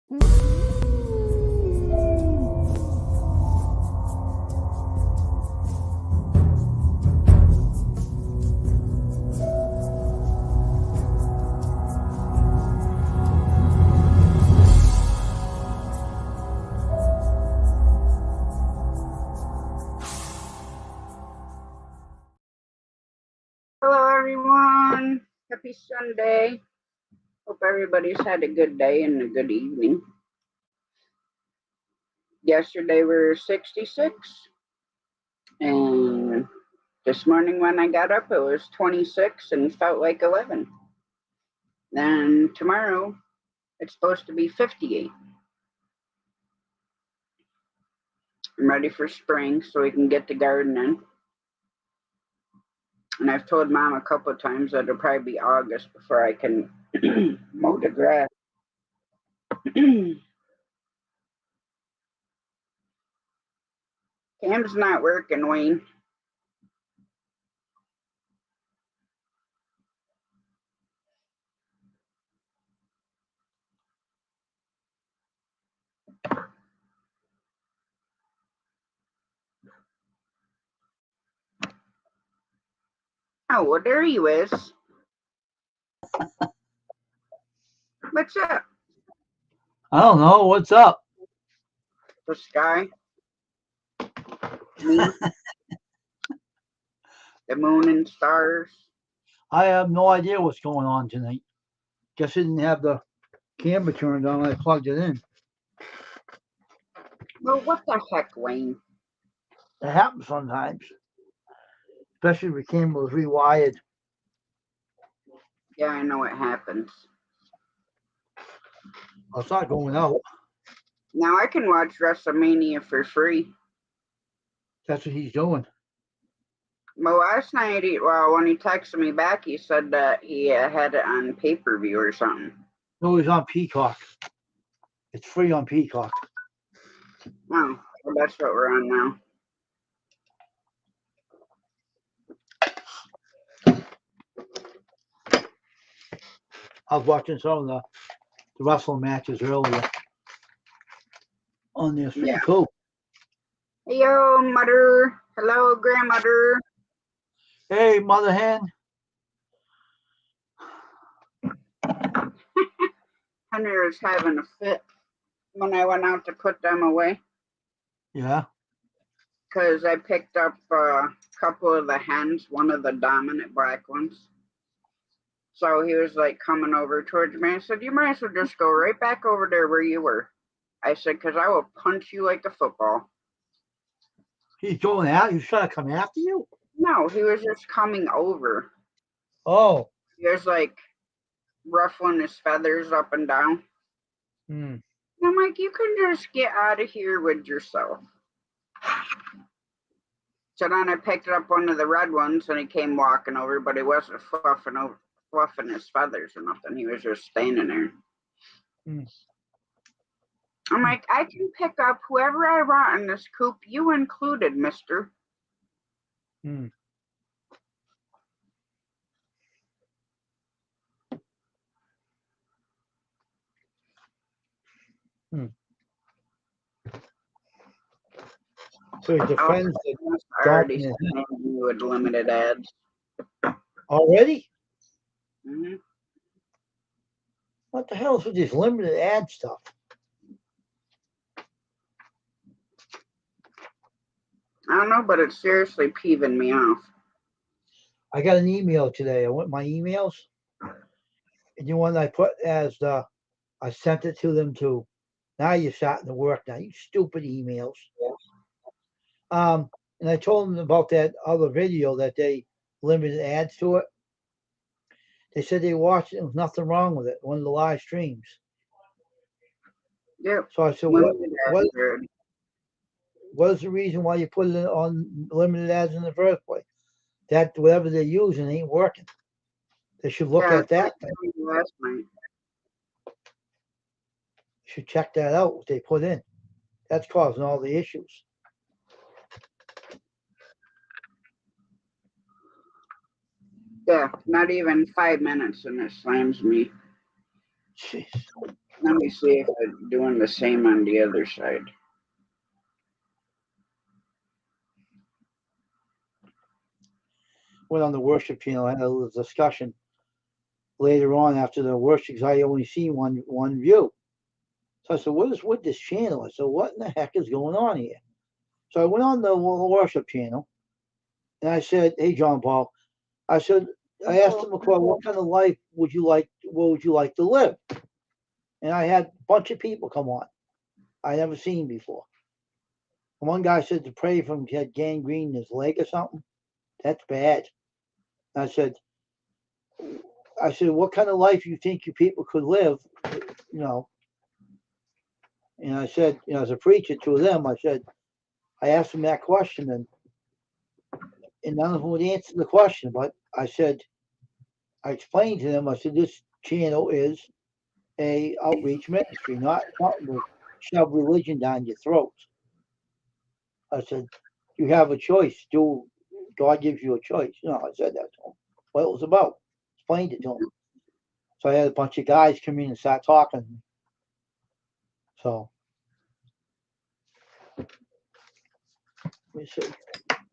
Hello, everyone. Happy Sunday. Hope everybody's had a good day and a good evening. Yesterday we were 66, and this morning when I got up, it was 26 and felt like 11. Then tomorrow, it's supposed to be 58. I'm ready for spring so we can get the garden in. And I've told Mom a couple of times that it'll probably be August before I can mow the grass. Cam's not working, Wayne. Oh, well, there he is. What's up? I don't know. What's up? The sky. Me. The moon and stars. I have no idea what's going on tonight. Guess I didn't have the camera turned on when I plugged it in. Well, what the heck, Wayne? It happens sometimes. Especially if the camera was rewired. Yeah, I know it happens. Well, it's not going out. Now I can watch WrestleMania for free. That's what he's doing. Well, last night, when he texted me back, he said that he had it on pay-per-view or something. No, he's on Peacock. It's free on Peacock. Oh, well, that's what we're on now. I was watching some of the wrestling matches earlier on there. It's pretty cool. Hey, yo, Mother. Hello, Grandmother. Hey, Mother Hen. Hunter is having a fit when I went out to put them away. Yeah. Because I picked up a couple of the hens, one of the dominant black ones. So he was like coming over towards me. I said, you might as well just go right back over there where you were. I said, because I will punch you like a football. He's going out? He's trying to come after you? No, he was just coming over. Oh. He was like ruffling his feathers up and down. Hmm. I'm like, you can just get out of here with yourself. So then I picked up one of the red ones and he came walking over, but he wasn't fluffing his feathers or nothing. He was just standing there. Hmm. I'm like, I can pick up whoever I want in this coop, you included, mister. Hmm. Hmm. So he defends the already you with limited ads. Already? Mm-hmm. What the hell is with this limited ad stuff? I don't know, but it's seriously peeving me off. I got an email today. I went my emails, and the one I put as I sent it to them too. Now you're starting to work now. You stupid emails. Yeah. And I told them about that other video that they limited ads to it. They said they watched it. There was nothing wrong with it. One of the live streams. Yep. So I said, what is the reason why you put it on limited ads in the first place? That whatever they're using ain't working. They should look at that. Last night. Should check that out, what they put in. That's causing all the issues. Yeah, not even 5 minutes and it slams me. Jeez. Let me see if I'm doing the same on the other side. Went on the worship channel. I had a little discussion later on after the worship because I only seen one view. So I said, "What is with this channel?" I said, "What in the heck is going on here?" So I went on the worship channel and I said, "Hey, John Paul," I said, I asked him, "What kind of life would you like? What would you like to live?" And I had a bunch of people come on I never seen before. One guy said to pray from he had gangrene in his leg or something. That's bad. And I said, what kind of life you think you people could live? You know. And I said, as a preacher to them, I asked them that question, and none of them would answer the question. But I explained to them. I said, this channel is a outreach ministry, not to shove religion down your throat. I said, you have a choice. God gives you a choice. I said that to him. What it was about. Explained it to him. So I had a bunch of guys come in and start talking. So let me see.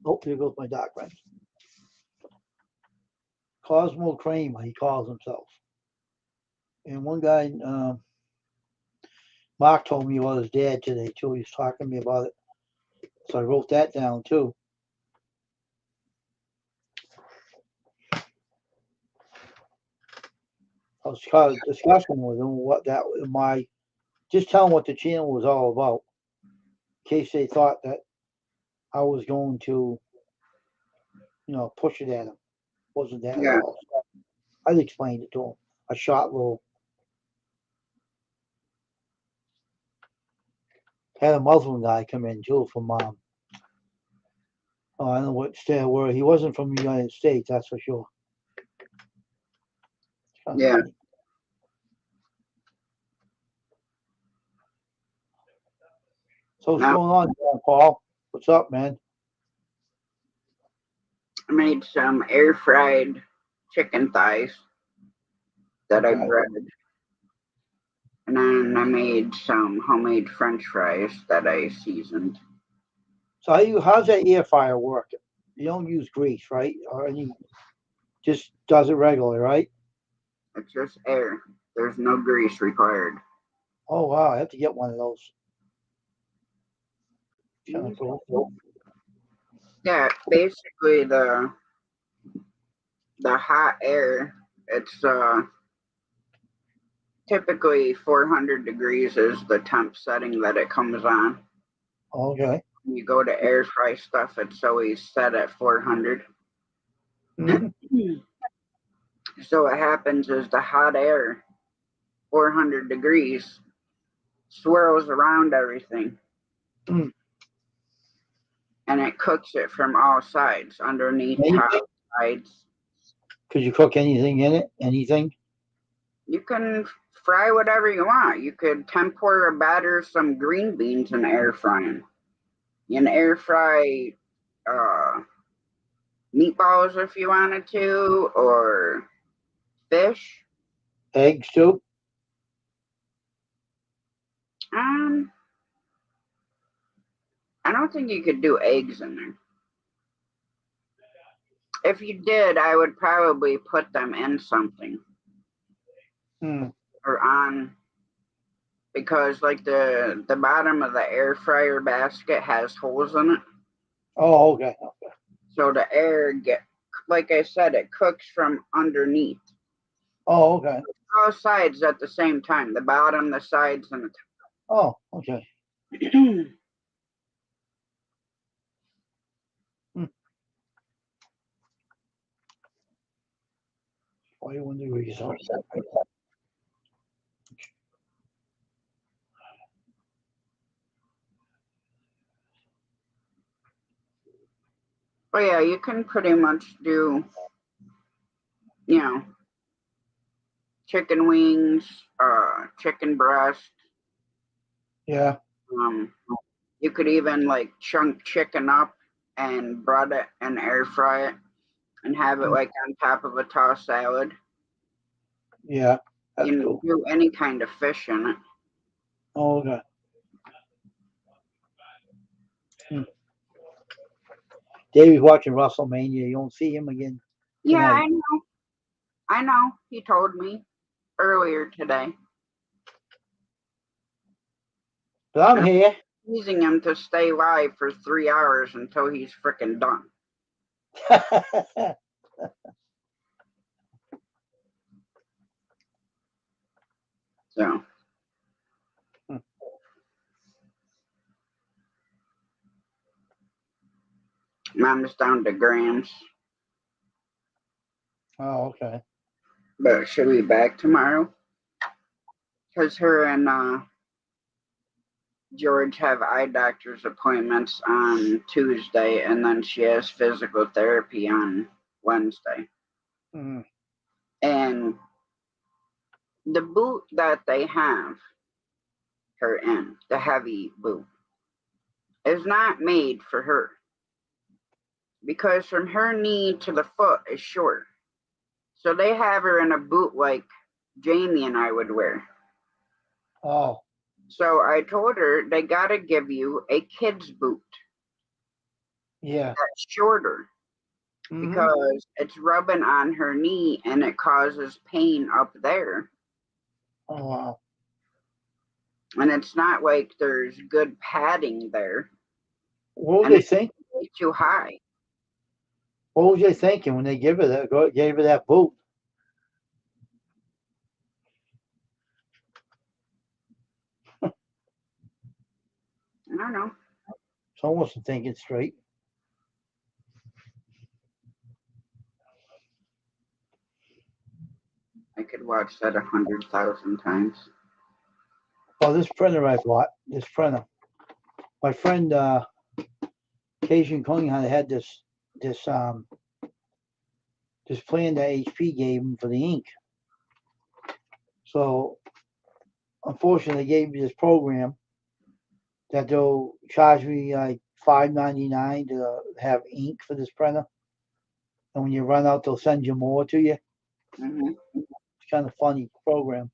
Oh, here goes my doc friend. Cosmo Kramer, he calls himself. And one guy, Mark told me about his dad today too. He was talking to me about it. So I wrote that down too. I was kind of discussing with him just tell him what the channel was all about. In case they thought that I was going to, push it at him. Wasn't that at Yeah. all. So I explained it to him. A short little. Had a Muslim guy come in too from I don't know what state where he wasn't from the United States, that's for sure. Yeah. Funny. So what's going on, John Paul? What's up, man? I made some air fried chicken thighs that I Okay. breaded. And then I made some homemade French fries that I seasoned. So how's that air fryer work? You don't use grease, right? Or just does it regularly, right? It's just air. There's no grease required. Oh wow, I have to get one of those. Kind of cool. Yeah, basically the hot air, it's typically 400 degrees is the temp setting that it comes on. Okay. When you go to air fry stuff, it's always set at 400. Mm-hmm. So what happens is the hot air, 400 degrees, swirls around everything. Mm. And it cooks it from all sides, underneath, top, Anything? sides. Could you cook anything in it? Anything? You can fry whatever you want. You could tempura batter some green beans in air frying. You can air fry uh, meatballs if you wanted to, or fish. Eggs too? Um, I don't think you could do eggs in there. If you did, I would probably put them in something Mm. or on, because like the bottom of the air fryer basket has holes in it. Oh, okay. So the air like I said, it cooks from underneath. Oh, okay. All sides at the same time. The bottom, the sides, and the Oh, okay. top. Mm. 41 degrees. But yeah, you can pretty much do, you know, chicken wings, chicken breast. Yeah. Um, you could even like chunk chicken up and bread it and air fry it and have it Mm. like on top of a tossed salad. Yeah. That's You cool. do any kind of fish in it. Oh, okay. Davey's watching WrestleMania. You don't see him again Yeah, tonight. I know. I know. He told me earlier today. But I'm I'm here. teasing him to stay live for 3 hours until he's freaking done. So. Mom's down to grams. Oh, okay. But she'll be back tomorrow. Because her and George have eye doctor's appointments on Tuesday, and then she has physical therapy on Wednesday. Mm. And the boot that they have her in, the heavy boot, is not made for her. Because from her knee to the foot is short. So they have her in a boot like Jamie and I would wear. Oh, So I told her they gotta give you a kid's boot yeah. that's shorter because it's rubbing on her knee and it causes pain up there. Oh, wow. And it's not like there's good padding there. What was And they it's think? way too high. What was they thinking when they gave her that boot? I don't know. Someone wasn't thinking straight. I could watch that 100,000 times. Oh, this printer I bought. This printer. My friend Cajun Cunningham had this plan that HP gave him for the ink. So unfortunately, they gave me this program that they'll charge me like $5.99 to have ink for this printer. And when you run out, they'll send you more to you. Mm-hmm. It's kind of funny program.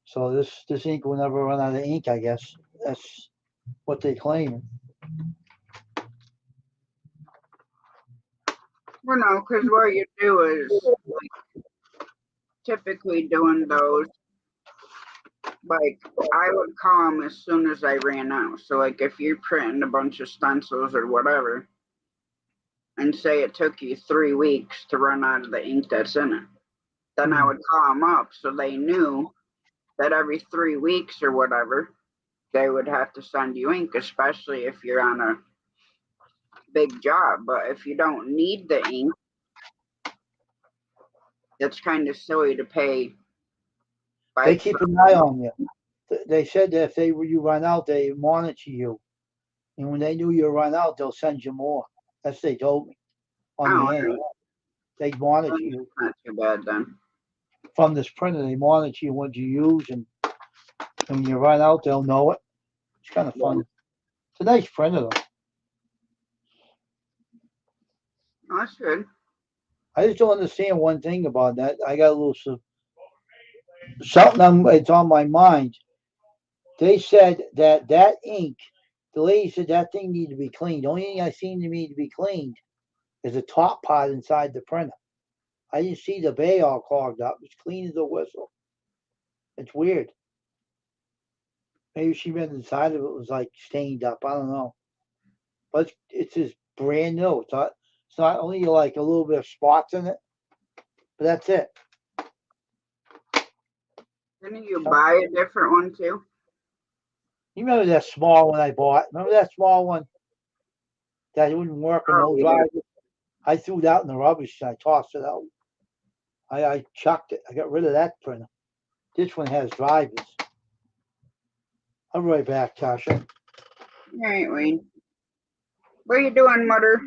So this ink will never run out of ink, I guess. That's what they claim. Well, no, because what you do is like typically doing those, like I would call them as soon as I ran out. So, like if you're printing a bunch of stencils or whatever, and say it took you 3 weeks to run out of the ink that's in it, then I would call them up so they knew that every 3 weeks or whatever, they would have to send you ink, especially if you're on a big job. But if you don't need the ink, it's kind of silly to pay They like keep an eye on you. They said that if you run out, they monitor you. And when they knew you run out, they'll send you more. That's what they told me on the end. oh, They monitor you not too bad then. from this printer. They monitor you what you use, and when you run out, they'll know it. It's kind of funny. It's a nice printer, though. Oh, that's good. I just don't understand one thing about that. I got a little something. It's on my mind. They said that ink. The lady said that thing needed to be cleaned. The only thing I seen to need to be cleaned is the top part inside the printer. I didn't see the bay all clogged up. It's clean as a whistle. It's weird. Maybe she meant inside of it was like stained up. I don't know. But it's just brand new. It's not only like a little bit of spots in it, but that's it. Didn't you buy a different one too? You remember that small one I bought? Remember that small one that wouldn't work with no Oh, yeah. driver? I threw it out in the rubbish and I tossed it out. I chucked it. I got rid of that printer. This one has drivers. I'll be right back, Tasha. All right, Wayne. What are you doing, Mother?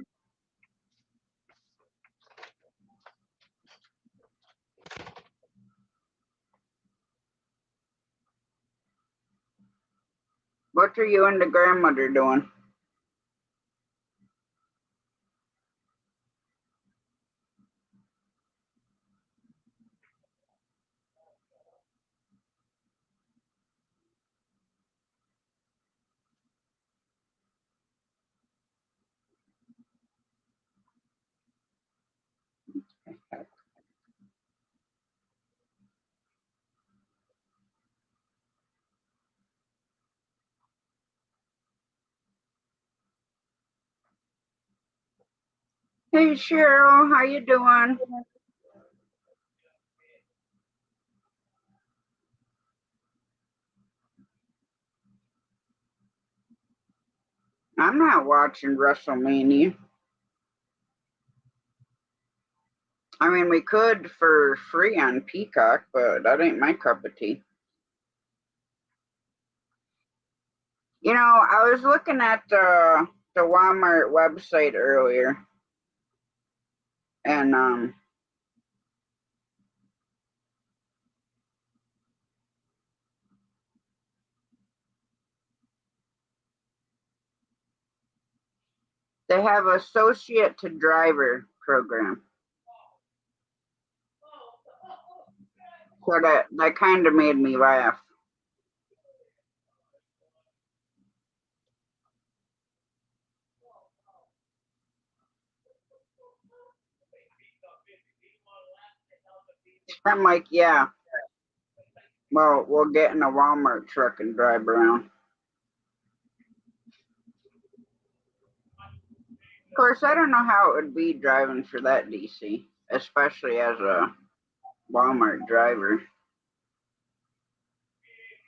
What are you and the grandmother doing? Hey Cheryl, how you doing? I'm not watching WrestleMania. I mean, we could for free on Peacock, but that ain't my cup of tea. You know, I was looking at the Walmart website earlier, and they have associate to driver program. So that kind of made me laugh. I'm like, yeah, well, we'll get in a Walmart truck and drive around. Of course, I don't know how it would be driving for that DC, especially as a Walmart driver.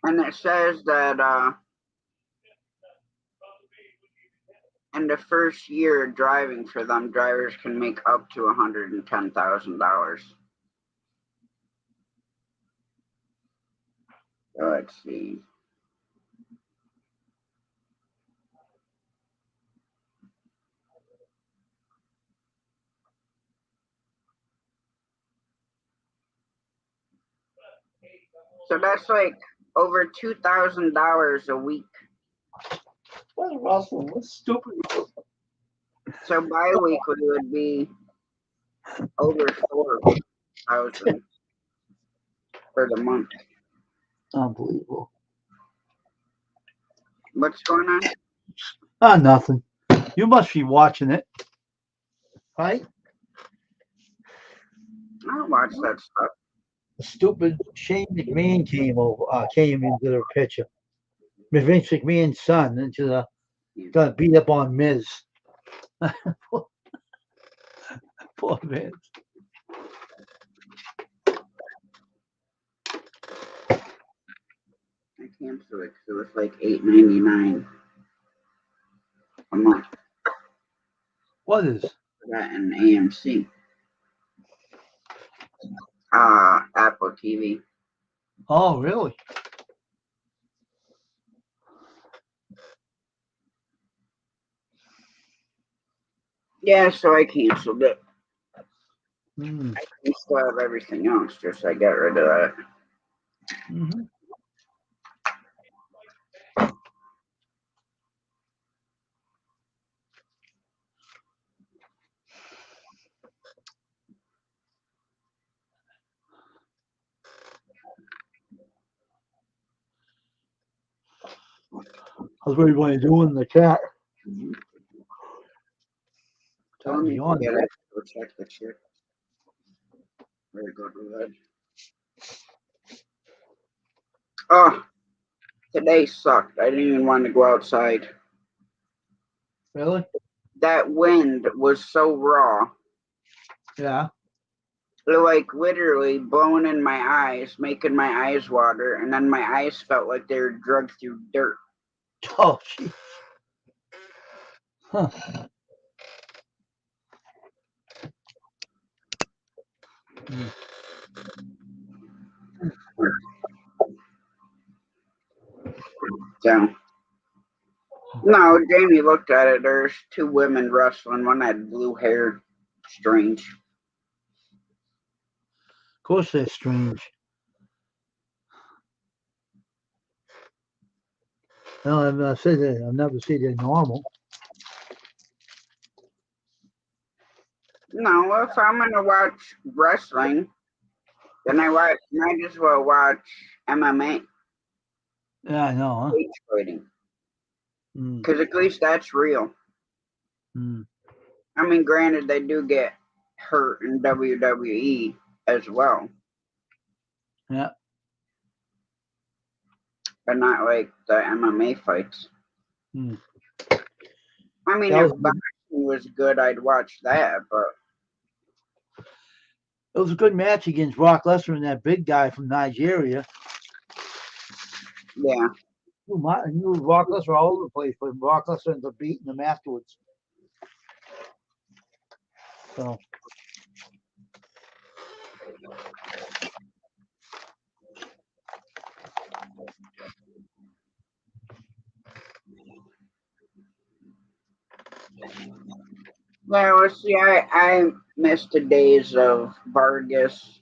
And it says that in the first year driving for them, drivers can make up to $110,000. So let's see. So that's like over $2,000 a week. What's Russell? What's stupid? So bi-weekly would be over 4,000 for the month. Unbelievable. What's going on? Nothing. You must be watching it, right? I don't watch that stuff. The stupid Shane McMahon came into the picture. Vince McMahon's son into the got beat up on Miz. Poor Vince. I canceled it because it was like $8.99 a month What is? for that and AMC. Apple TV. Oh, really? Yeah, so I canceled it. Mm. I still have everything else, just I got rid of that. Mm-hmm. How's everybody doing in the chat? Tell me Yawn. to go check the shit. Very good with that. Oh, today sucked. I didn't even want to go outside. Really? That wind was so raw. Yeah. It like literally blowing in my eyes, making my eyes water, and then my eyes felt like they were drugged through dirt. Oh, gee. Huh. Mm. So, no, Jamie looked at it. There's two women wrestling. One had blue hair. Strange. Of course, they're strange. No, I've said that. I've never seen they're normal. No, if I'm gonna watch wrestling, then might as well watch MMA, Yeah, I know, huh? cage fighting, Mm. because at least that's real. Mm. I mean, granted, they do get hurt in WWE as well, Yeah. but not like the MMA fights. Mm. I mean, That if was was good, I'd watch that. But It was a good match against Brock Lesnar and that big guy from Nigeria. yeah, You Brock Lesnar all over the place, but Brock Lesnar ended up beating him afterwards. So well, see, I missed the days of Vargas,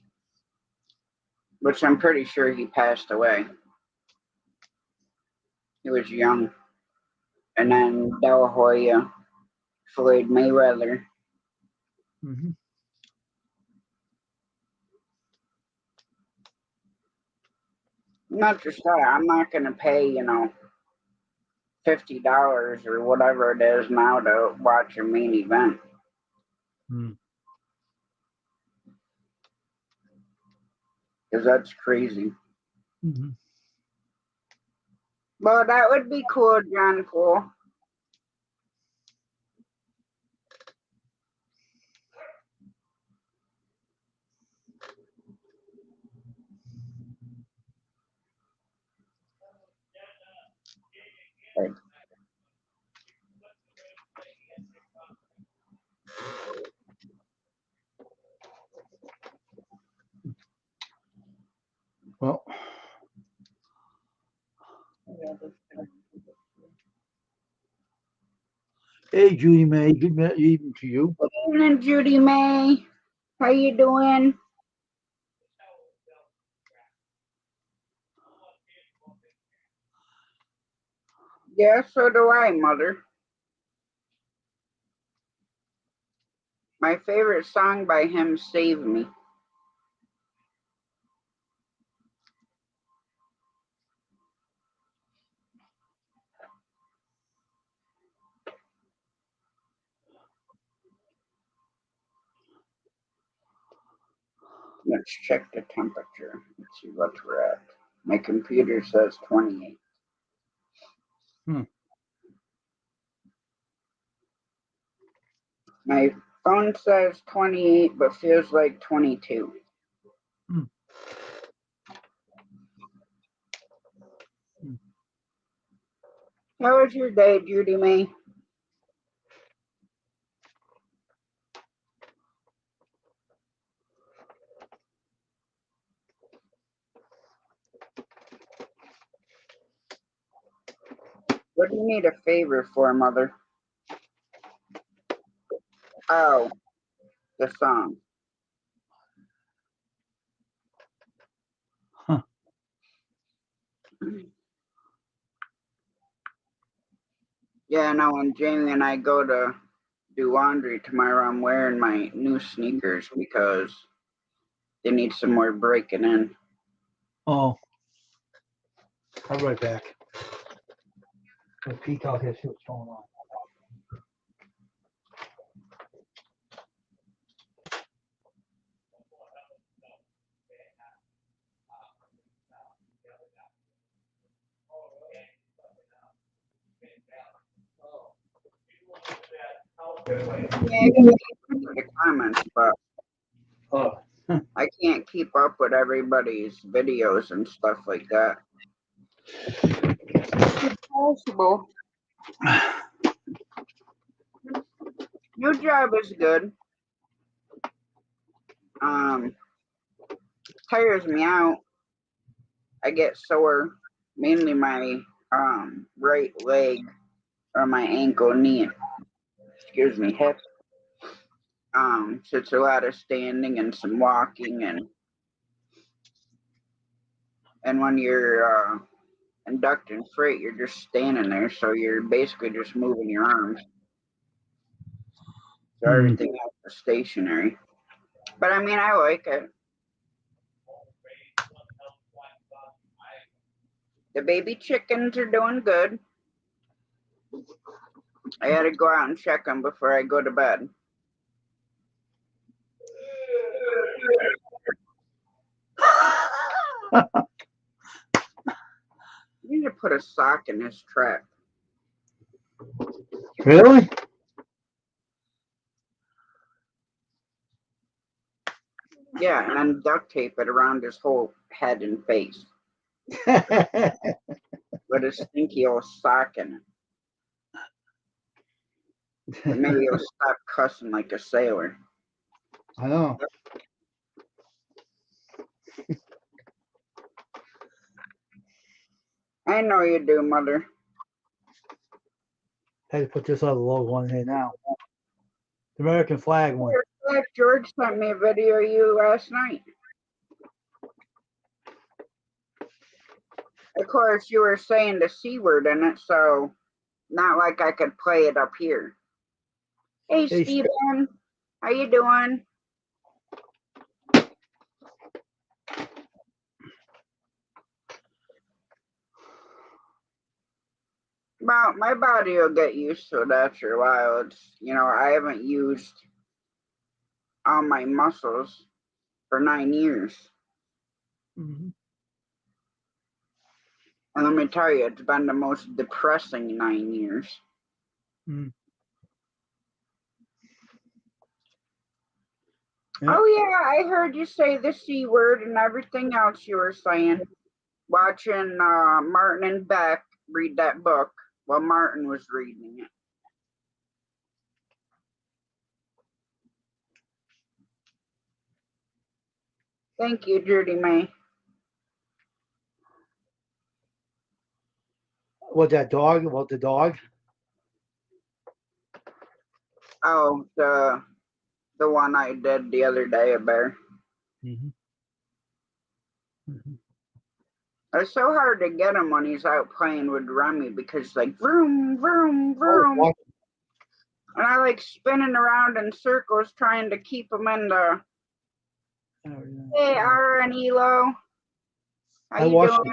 which I'm pretty sure he passed away. He was young, and then De La Hoya, Floyd Mayweather. mm-hmm. Not just that, I'm not gonna pay, $50 or whatever it is now to watch a main event. Because that's crazy. Mm-hmm. Well, that would be cool, John Paul. Well, hey Judy May, good evening to you. Good evening, Judy May. How you doing? Yeah, so do I, Mother. My favorite song by him, Save Me. Let's check the temperature. Let's see what we're at. My computer says 28. Hmm. My phone says 28, but feels like 22. Hmm. How was your day, Judy May? What do you need a favor for, Mother? Oh, the song. Huh. Yeah, no, when Jamie and I go to do laundry tomorrow, I'm wearing my new sneakers because they need some more breaking in. Oh, I'll be right back. Let's peek out here, see what's going on. Yeah, I can see the comments, but Oh. I can't keep up with everybody's videos and stuff like that. It's impossible. Your job is good. Um, tires me out. I get sore, mainly my right leg or my ankle, knee, excuse me, hip. So it's a lot of standing and some walking, and when you're inducting freight, you're just standing there, so you're basically just moving your arms. So everything else is stationary. But I mean, I like it. The baby chickens are doing good. I gotta go out and check them before I go to bed. You need to put a sock in his trap. Really? Yeah, and then duct tape it around his whole head and face with a stinky old sock in it. And maybe he'll stop cussing like a sailor. I know. I know you do, Mother. Had to put this other logo on here now. The American flag one. George sent me a video of you last night. Of course, you were saying the C word in it, so not like I could play it up here. Hey, Hey, Stephen. How you doing? Well, my body will get used to it after a while. It's, I haven't used all my muscles for 9 years. Mhm. And let me tell you, it's been the most depressing 9 years. Mm. Yeah. Oh, yeah, I heard you say the C word and everything else you were saying. Watching Martin and Beck read that book while Martin was reading it. Thank you, Judy May. What, that dog? About the dog? Oh, the one I did the other day, a bear. Mm-hmm. Mm-hmm. It's so hard to get him when he's out playing with Remy because like vroom, vroom, vroom. Oh, And I like spinning around in circles trying to keep him in the. Hey, Ara and Elo. How I you watched doing?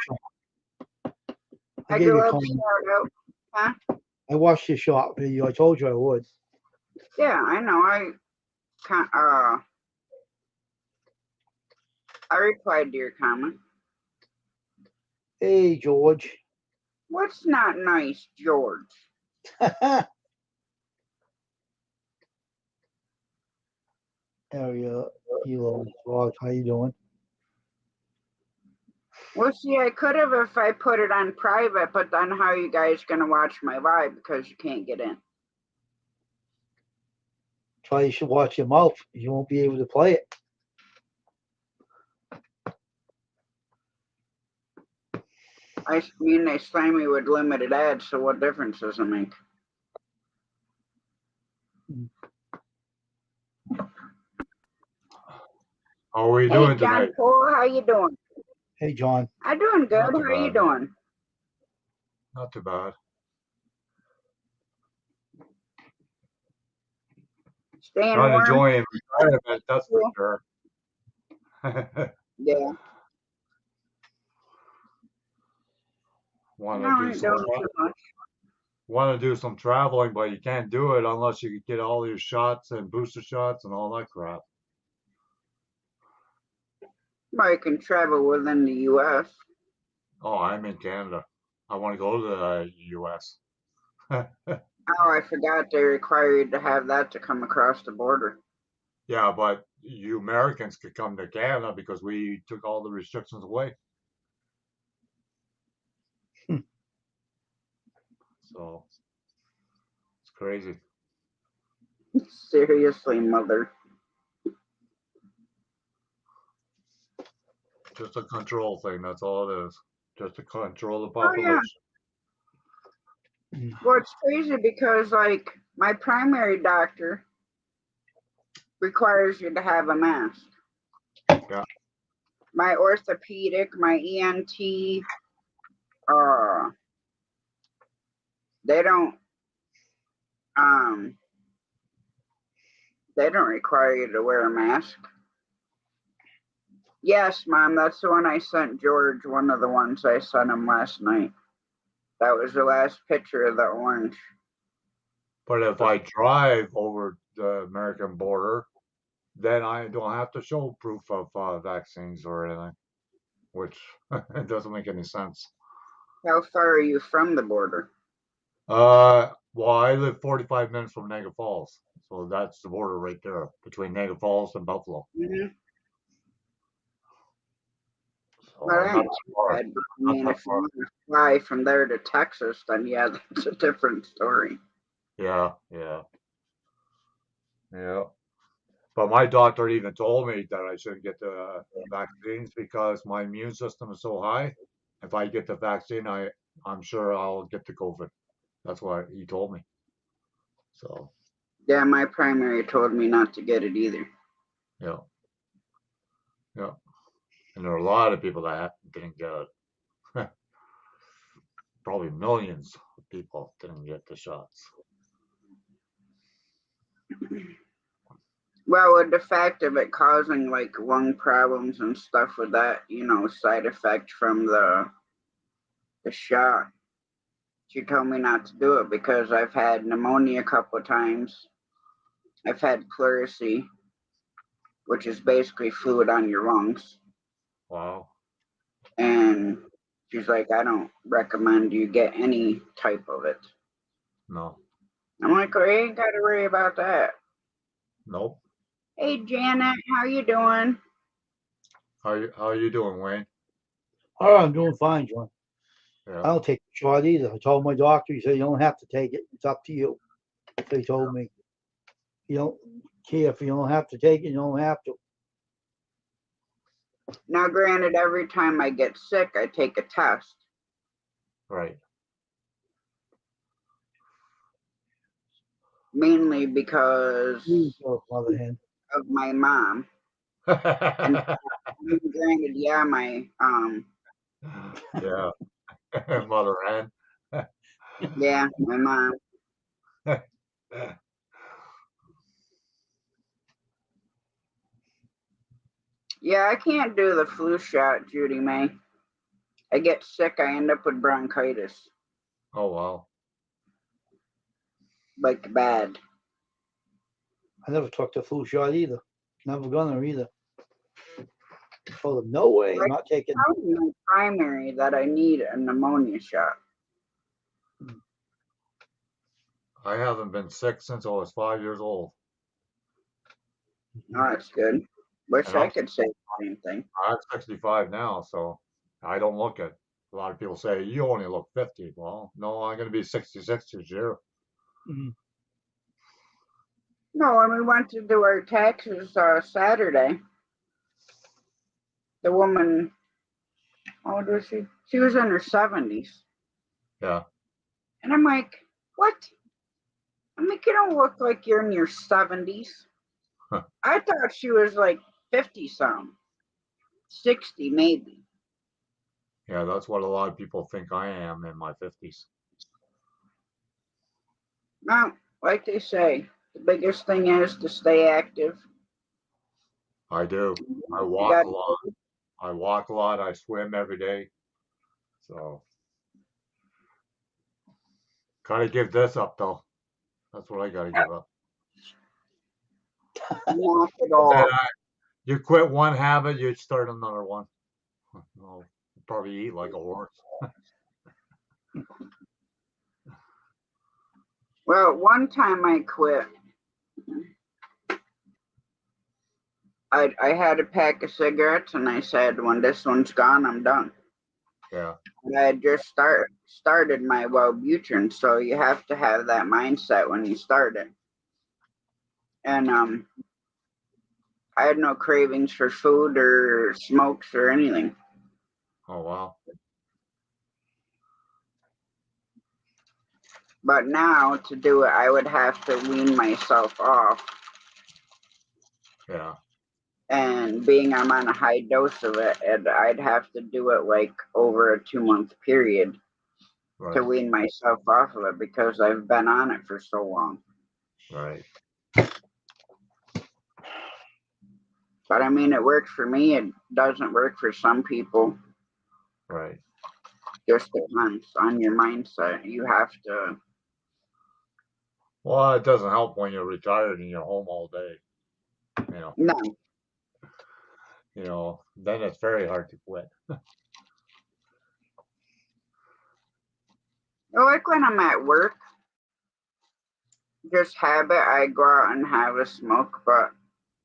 I I gave do you a love comment. shout out. Huh? I watched your short video. I told you I would. Yeah, I know. I replied to your comment. Hey, George. What's not nice, George? Area, Elo, George. How you doing? Well, see, I could have if I put it on private, but then how are you guys gonna watch my live because you can't get in? Try you should watch your mouth. You won't be able to play it. I mean, they slam me with limited ads, so what difference does it make? How are we Hey, doing John tonight? Cole, how you doing? Hey, John. I'm doing good. Not too How you bad, man. doing? Not too bad. Staying Not warm? enjoying retirement, that's for sure. Yeah. Want No, to I do ain't some doing too much. want to do some traveling, but you can't do it unless you get all your shots and booster shots and all that crap. Well, I can travel within the U.S. Oh, I'm in Canada. I want to go to the U.S. Oh, I forgot they require you to have that to come across the border. Yeah, but you Americans could come to Canada because we took all the restrictions away. So it's crazy. Seriously, mother. Just a control thing. That's all it is. Just to control the Oh, yeah. population. Well, it's crazy because, like, my primary doctor requires you to have a mask. Yeah. My orthopedic, my ENT, they don't, um, they don't require you to wear a mask. Yes, Mom, that's the one I sent George, one of the ones I sent him last night. That was the last picture of the orange. But if I drive over the American border, then I don't have to show proof of vaccines or anything, which it doesn't make any sense. How far are you from the border? Well, I live 45 minutes from Niagara Falls, so that's the border right there between Niagara Falls and Buffalo. Mm-hmm. But I not ain't that too far. bad. But I Not mean, that if you far. want to fly from there to Texas, then yeah, that's a different story. Yeah, yeah, yeah. But my doctor even told me that I shouldn't get the vaccines because my immune system is so high. If I get the vaccine, I'm sure I'll get the COVID. That's what he told me. So Yeah, my primary told me not to get it either. yeah, yeah. And there are a lot of people that didn't get it. Probably millions of people didn't get the shots. Well, with the fact of it causing like lung problems and stuff with that, side effect from the shot, she told me not to do it because I've had pneumonia a couple of times. I've had pleurisy, which is basically fluid on your lungs. Wow. And she's like, I don't recommend you get any type of it. No. I'm like, well, you ain't got to worry about that. Nope. Hey, Janet, how you doing? How you doing, Wayne? Oh, I'm doing fine, John. I Yeah. don't take the shot either. I told my doctor, he said, you don't have to take it. It's up to you. They told me, you don't care if you don't have to take it, you don't have to. Now, granted, every time I get sick, I take a test. Right. Mainly because On the other hand, of my mom. And granted, yeah, my Yeah. Mother hen. yeah, my mom. Yeah, I can't do the flu shot, Judy May. I get sick, I end up with bronchitis. Oh wow. Like bad. I never took the flu shot either. Never gonna either. Told them, no way, I'm not taking. Telling my primary that I need a pneumonia shot. I haven't been sick since I was 5 years old. Oh, that's good. Wish And I could say the same thing. I'm 65 now, so I don't look it. A lot of people say you only look 50. Well, no, I'm gonna be 66 this year. Mhm. No, when we went to do our taxes Saturday, the woman, how old was she? She was in her 70s. Yeah. And I'm like, what? I'm like, you don't look like you're in your 70s. I thought she was like 50 some, 60 maybe. Yeah, that's what a lot of people think I am in my 50s. Now, like they say, the biggest thing is to stay active. I do. I You walk got a lot. I walk a lot. I swim every day. So gotta give this up though. That's what I gotta give up. to knock it Then off. you quit one habit, you start another one. I'll probably eat like a horse. Well, one time I quit. I had a pack of cigarettes and I said, when this one's gone, I'm done. Yeah. And I had just started my Wellbutrin, so you have to have that mindset when you start it. And I had no cravings for food or smokes or anything. Oh wow. But now to do it, I would have to wean myself off. Yeah. And being I'm on a high dose of it, and I'd have to do it like over a 2 month period to Right. wean myself off of it because I've been on it for so long. Right. But I mean, it worked for me. It doesn't work for some people. Right. Just depends on your mindset. You have to. Well, it doesn't help when you're retired and you're home all day. No. Then it's very hard to quit. Like when I'm at work, just habit, I go out and have a smoke. But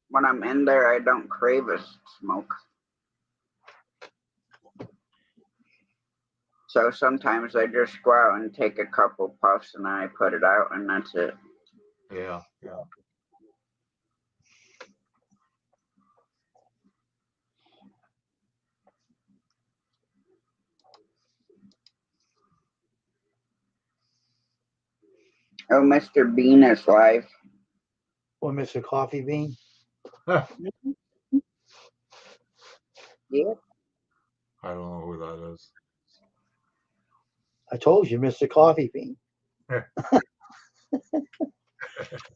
when I'm in there, I don't crave a smoke. So sometimes I just go out and take a couple puffs and I put it out and that's it. Yeah, yeah. Oh, Mr. Bean is live. Or Mr. Coffee Bean. Yeah. I don't know who that is. I told you, Mr. Coffee Bean.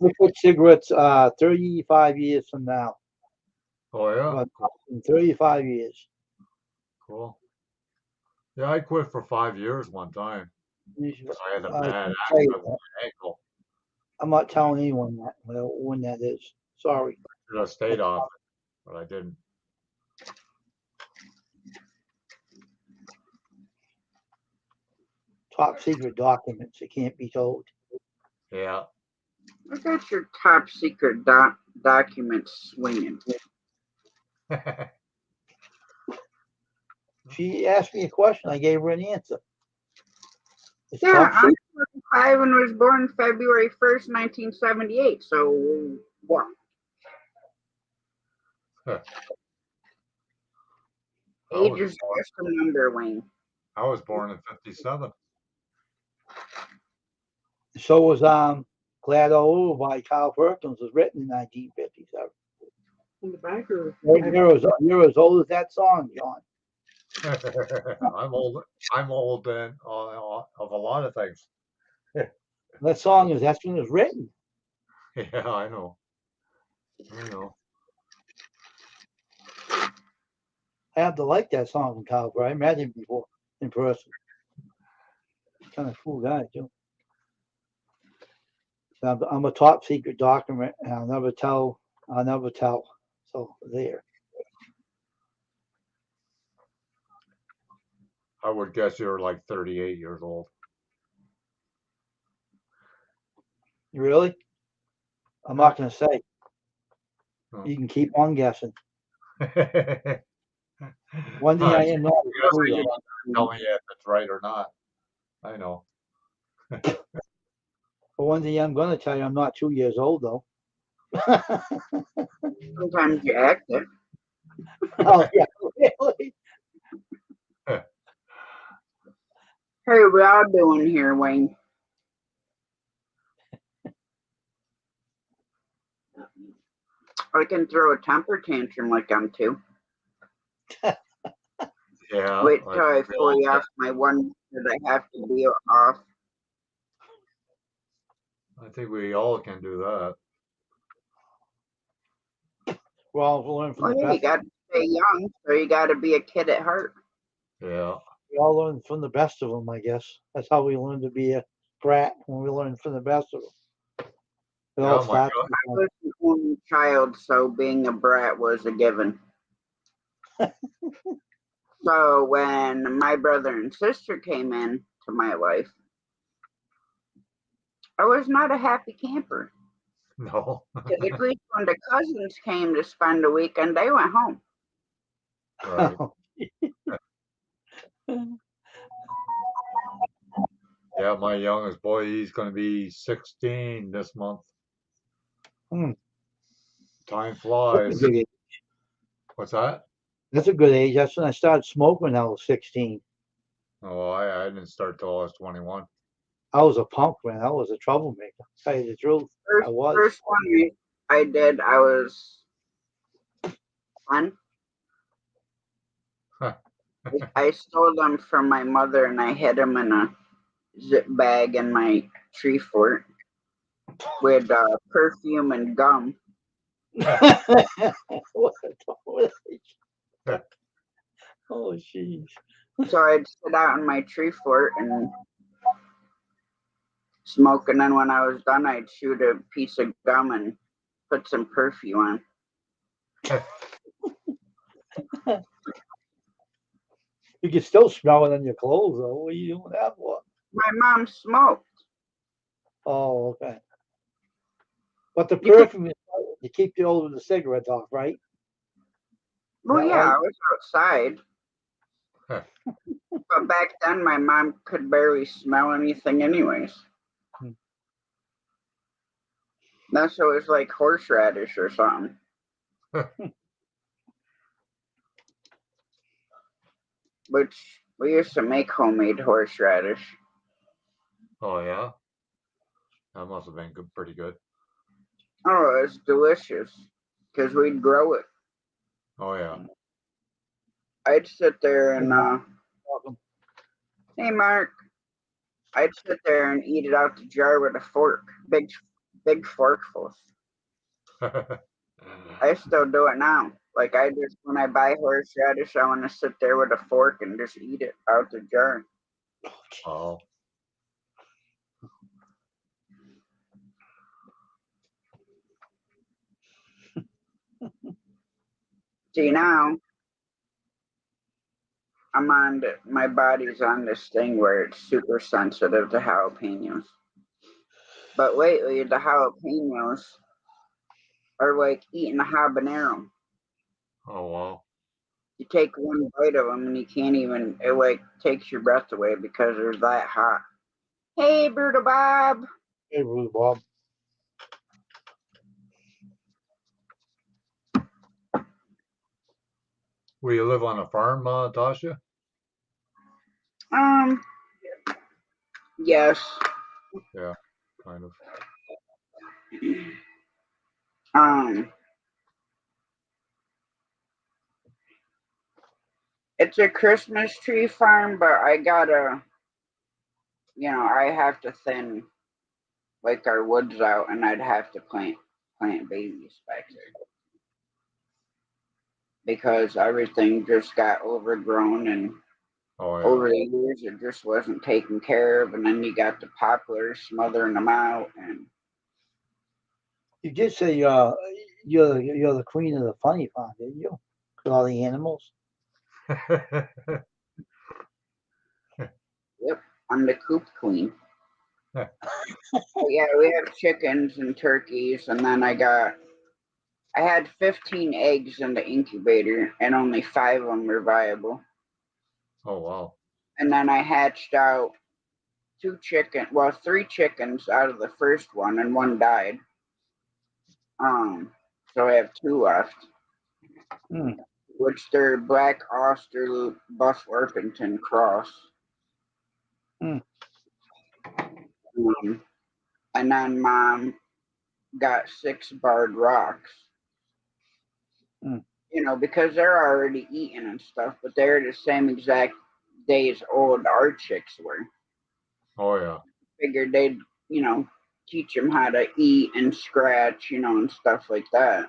Liquid cigarettes, 35 years from now. Oh yeah, About in 35 years. cool. Yeah, I quit for 5 years one time because I had a I bad can't tell you accident with that. my ankle. I'm not telling anyone that when that is. Sorry. Should have stayed off it, but I didn't. Top secret documents. It can't be told. Yeah. I got your top secret documents swinging. She asked me a question. I gave her an answer. It's Yeah, top I'm secret. 45 and was born February 1st, 1978. So what? Age is just a number, Wayne. I was born in '57. So was Glad All Over by Carl Perkins was written in 1957. In the back or You're as old as that song, John. I'm old. I'm old and of a lot of things. That song is that's when it was written. Yeah, I know. I know. I have to like that song from Carl Perkins. I met him before in person. Kind of cool guy too. I'm a top secret document, and I'll never tell. I'll never tell. So there. I would guess you're like 38 years old. Really? I'm not going to say. Oh. You can keep on guessing. One thing I I am not is guess true, you though. don't tell me if it's right or not. I know. For one thing, I'm going to tell you, I'm not 2 years old though. sometimes you act it. Oh yeah, really? Hey, what y'all doing here, Wayne? I can throw a temper tantrum like I'm two. Yeah, Wait like till I we all fully can. off my one that I have to be off. I think we all can do that. We're all learning from Well, the hey, you best. got to stay young, so you got to be a kid at heart. Yeah. We all learn from the best of them, I guess. That's how we learn to be a brat when we learn from the best of them. It all Yeah, my starts. I was the only child, so being a brat was a given. So when my brother and sister came in to my life, I was not a happy camper. no. Because at least when the cousins came to spend a weekend, they went home. Right. Yeah, my youngest boy, he's going to be 16 this month. Hmm. Time That's a flies. good age. What's that? That's a good age. That's when I started smoking when I was 16. Oh, I didn't start till I was 21. I was a punk, man. I was a troublemaker. To tell you the truth, I was. First one I did, I was 10. I stole them from my mother and I hid them in a zip bag in my tree fort with perfume and gum. What oh, jeez. So I'd sit out in my tree fort and smoke, and then when I was done, I'd shoot a piece of gum and put some perfume on. You can still smell it on your clothes, though. What are you doing that for? My mom smoked. Oh, okay. But the You could, perfume is to keep the odor of the cigarettes off, right? well, That yeah, right? I was outside, but back then my mom could barely smell anything anyways. Hmm. That's always like horseradish or something. Which we used to make homemade horseradish. Oh yeah, that must have been good, pretty good. Oh, it's delicious because we'd grow it. Oh yeah. I'd sit there and Welcome. hey Mark, I'd sit there and eat it out the jar with a fork, big forkfuls. I still do it now. Like I just when I buy horseradish, I want to sit there with a fork and just eat it out the jar. Oh, See now, my body's on this thing where it's super sensitive to jalapenos. But lately, the jalapenos are like eating a habanero. oh wow. You take one bite of them and you can't even. It like takes your breath away because they're that hot. Hey, Brutal Bob. Hey, Rude Bob. Will you live on a farm, Tasha? Um, yes. Yeah, kind of. Um, it's a Christmas tree farm, but I have to thin like our woods out, and I'd have to plant babies back there because everything just got overgrown and Oh yeah. over the years it just wasn't taken care of, and then you got the poplars smothering them out, and You did say you're the queen of the funny farm, didn't you? With all the animals. yep, I'm the coop queen. But yeah, we have chickens and turkeys, and then I had 15 eggs in the incubator, and only 5 of them were viable. Oh wow. And then I hatched out 3 chickens out of the first one, and one died. So I have 2 left, Hmm. which they're black Austerloop Buff Orpington cross. Hmm. And then mom got 6 barred rocks. Hmm. Because they're already eating and stuff, but they're the same exact days old our chicks were. Oh yeah. Figured they'd, you know, teach them how to eat and scratch, and stuff like that.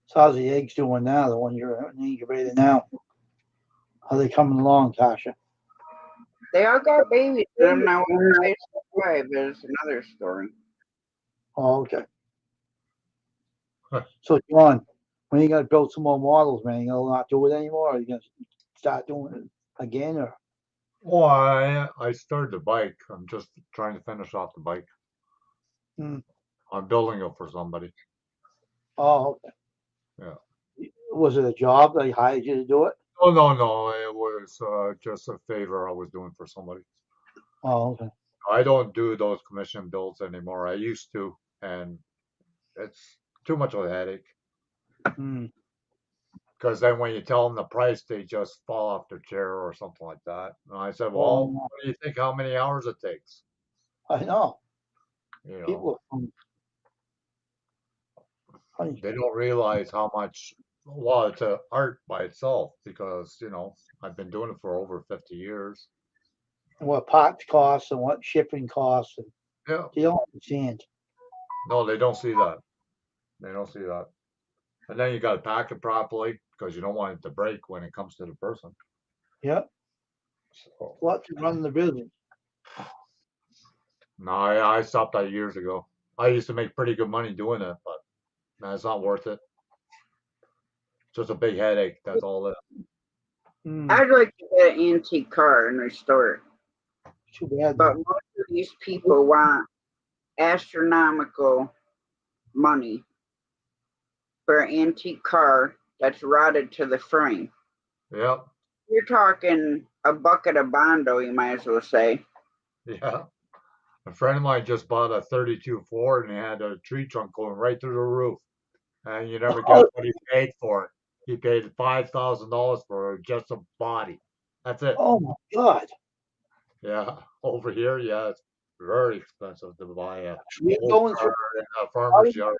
So how's the eggs doing now? The one you're in the incubator now. How they coming along, Tasha? They all got babies. I don't know whether they survive is another story. Oh, okay. So John, when are you gonna build some more models, man? You gonna not do it anymore, or are you gonna start doing it again, or? Well, I started the bike. I'm just trying to finish off the bike. Hmm. I'm building it for somebody. Oh, okay. Yeah. Was it a job they hired you to do it? Oh no, it was just a favor I was doing for somebody. Oh, okay. I don't do those commission builds anymore. I used to, and it's too much of a headache. Hmm. Because then when you tell them the price, they just fall off their chair or something like that. And I said, Oh, well, what do you think? How many hours it takes? I know. You know, People are funny. they don't realize how much. Well, it's an art by itself because I've been doing it for over 50 years. What parts cost and what shipping costs, and Yeah, they don't understand. no, they don't see that. They don't see that. And then you got to pack it properly because you don't want it to break when it comes to the person. Yep. So, What to run the business. no, I stopped that years ago. I used to make pretty good money doing it, but it's not worth it. Just a big headache. That's all it is. Hmm. I'd like to get an antique car and restore it, Too bad. but most of these people want astronomical money. for an antique car that's rotted to the frame. Yep. You're talking a bucket of Bondo, you might as well say. Yeah. A friend of mine just bought a 32 Ford and he had a tree trunk going right through the roof. And you never guess what he paid for it. He paid $5,000 for just a body. That's it. Oh my God. Yeah. Over here, yeah, it's very expensive to buy a Tree old going car through. in a Why farmer's would, yard.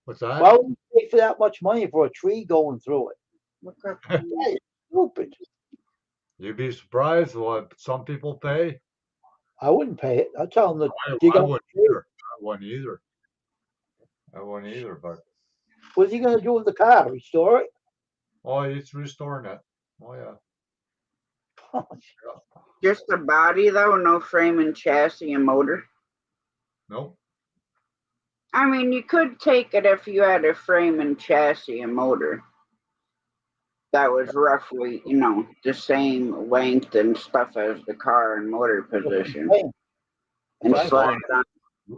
What's why that? would you pay for that much money for a tree going through it? Look up. That is stupid. You'd be surprised what some people pay. I wouldn't pay it. I'd tell them to I, dig I out wouldn't the tree. either. I wouldn't either. I wouldn't either. But What's he gonna do with the car? Restore it? oh, it's restoring it. Oh yeah. Yeah. Just the body, though, no frame and chassis and motor. Nope. I mean, you could take it if you had a frame and chassis and motor that was roughly, the same length and stuff as the car and motor position, Hey, and Right. slide it on.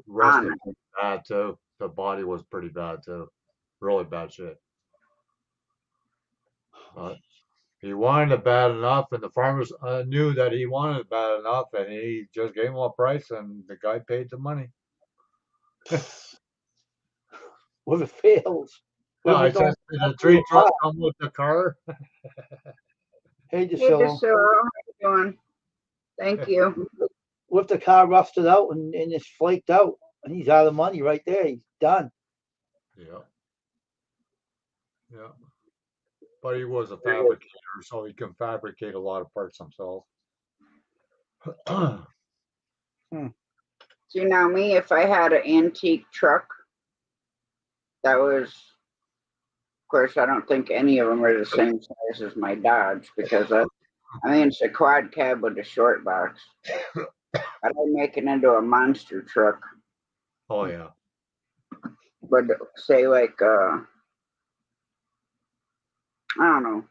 Rest On of it was bad too. The body was pretty bad too. Really bad shit. But he wanted it bad enough, and the farmers knew that he wanted it bad enough, and he just gave him a price, and the guy paid the money. what if it fails? No, What I if it don't? said, did the tree truck come with the car? Hey, Hey, DeSillo. DeSillo, how you doing? Thank you. What if the car rusted out and it's flaked out and he's out of money right there? He's done. Yeah. Yeah. But he was a fabricator, so he can fabricate a lot of parts himself. See, now me, if I had an antique truck that was, of course, I don't think any of them are the same size as my Dodge because it's a quad cab with a short box. I'd make it into a monster truck. Oh yeah. But say like I don't know.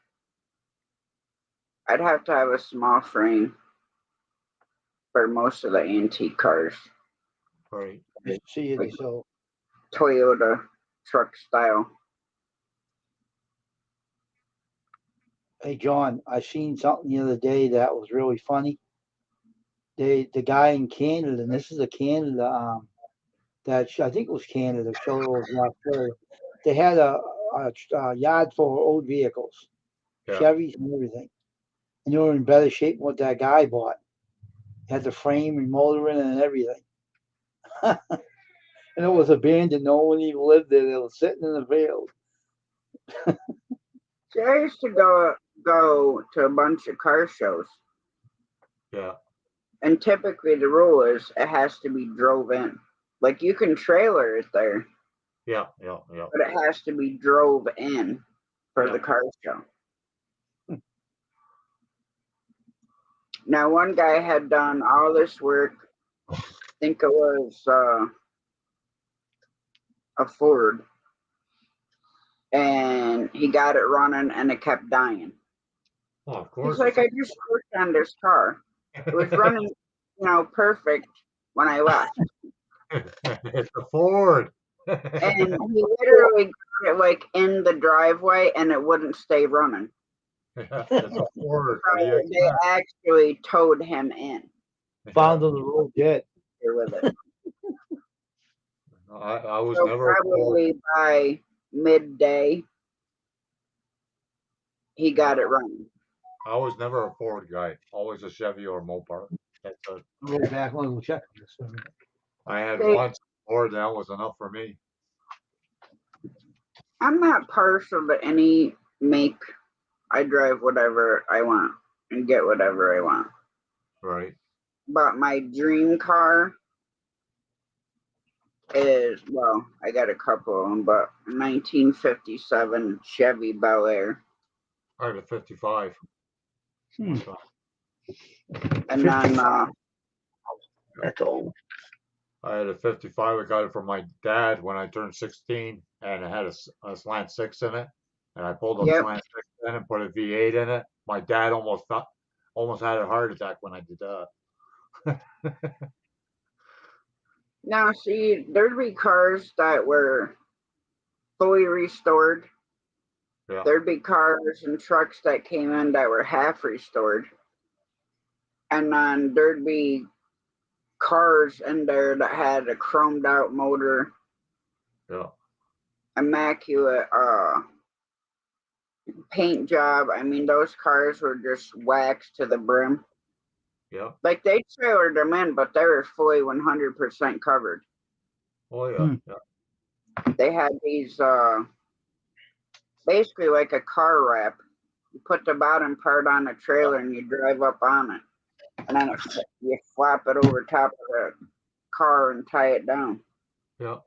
I'd have to have a small frame for most of the antique cars. Right. See you, Like DeSillo. Toyota truck style. Hey, John, I seen something the other day that was really funny. The guy in Canada, and this is a Canada, I think it was Canada, so it was Australia. They had a yard full of old vehicles, Yeah. Chevys and everything, and they were in better shape than what that guy bought. Had the frame and motor in it and everything. And it was abandoned. No one even lived there. They were sitting in the field. See, I used to go to a bunch of car shows, Yeah. and typically the rule is it has to be drove in. Like you can trailer it there, Yeah. Yeah. Yeah. but it has to be drove in for Yeah. the car show. Now, one guy had done all this work. I think it was a Ford, and he got it running, and it kept dying. Well, of He's course. like, I just worked on this car. It was running, perfect when I left. It's a Ford. And he literally got it like in the driveway, and it wouldn't stay running. It's a Ford. What do So you they expect? actually towed him in Found on the road dead. here with it. I was So never a Ford. probably by midday, he got it running. I was never a Ford guy. Always a Chevy or Mopar. That's it. I'll go back and we'll check on this. I had They- once a Ford. That was enough for me. I'm not partial to any make. I drive whatever I want and get whatever I want. Right. But my dream car is, well, I got a couple of them, but 1957 Chevy Bel Air. I had a 55. Hmm. And then That's old. I had a 55. I got it from my dad when I turned 16, and it had a slant six in it. And I pulled a Yep. slant six in and put a V8 in it. My dad almost had a heart attack when I did that. now see, there'd be cars that were fully restored. Yeah. There'd be cars and trucks that came in that were half restored. And then there'd be cars in there that had a chromed out motor, Yeah. immaculate paint job. I mean, those cars were just waxed to the brim. Yeah. Like they trailered them in, but they were fully 100% covered. Oh yeah. Hmm. Yeah. They had these basically like a car wrap. You put the bottom part on the trailer and you drive up on it, and then you flap it over top of the car and tie it down. Yeah.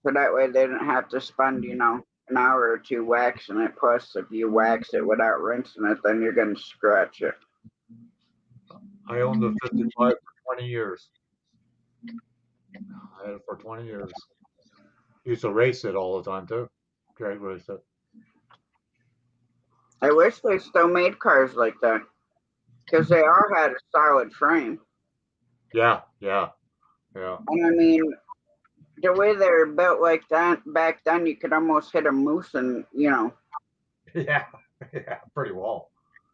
So that way they didn't have to spend, an hour or two waxing it. Plus, if you wax it without rinsing it, then you're going to scratch it. I owned the 55 for 20 years. I had it for 20 years. Used to race it all the time too. Drag race it. I wish they still made cars like that because they all had a solid frame. Yeah. Yeah. Yeah. And I mean, the way they were built like that back then, you could almost hit a moose and, Yeah. Yeah. Pretty well.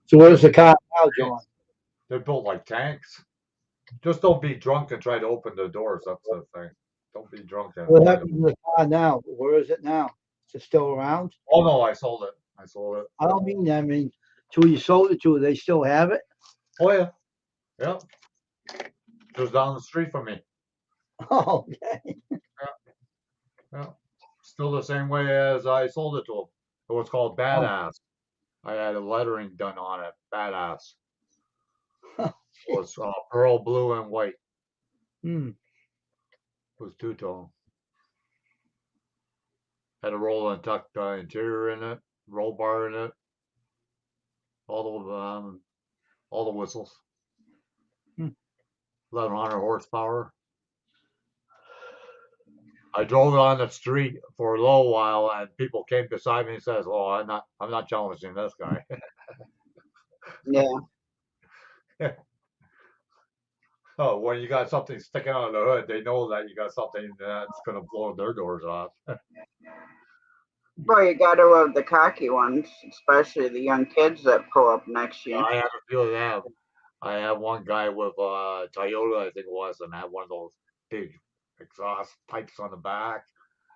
So where's the car now, John? They're built like tanks. Just don't be drunk and try to open the doors. That's the thing. Don't be drunk and What try to. happened to the car now? Where is it now? Is it still around? Oh no, I sold it. I sold it. I don't mean that. I mean, to who you sold it to, they still have it? Oh yeah. Yeah. Just down the street from me. Oh, okay. Yeah. Still the same way as I sold it to him. It was called Badass. I had a lettering done on it. Badass. It was pearl blue and white. Hmm. It was two-tone. Had a roll and tuck interior in it, roll bar in it, all the whistles. Hmm. 1100 horsepower. I drove it on the street for a little while, and people came beside me and says, "Oh, I'm not challenging this guy." yeah. Oh, when you got something sticking out of the hood, they know that you got something that's gonna blow their doors off. Well, you got to love the cocky ones, especially the young kids that pull up next to you. I have a few of them. I have one guy with Toyota, I think it was, and had one of those big exhaust pipes on the back,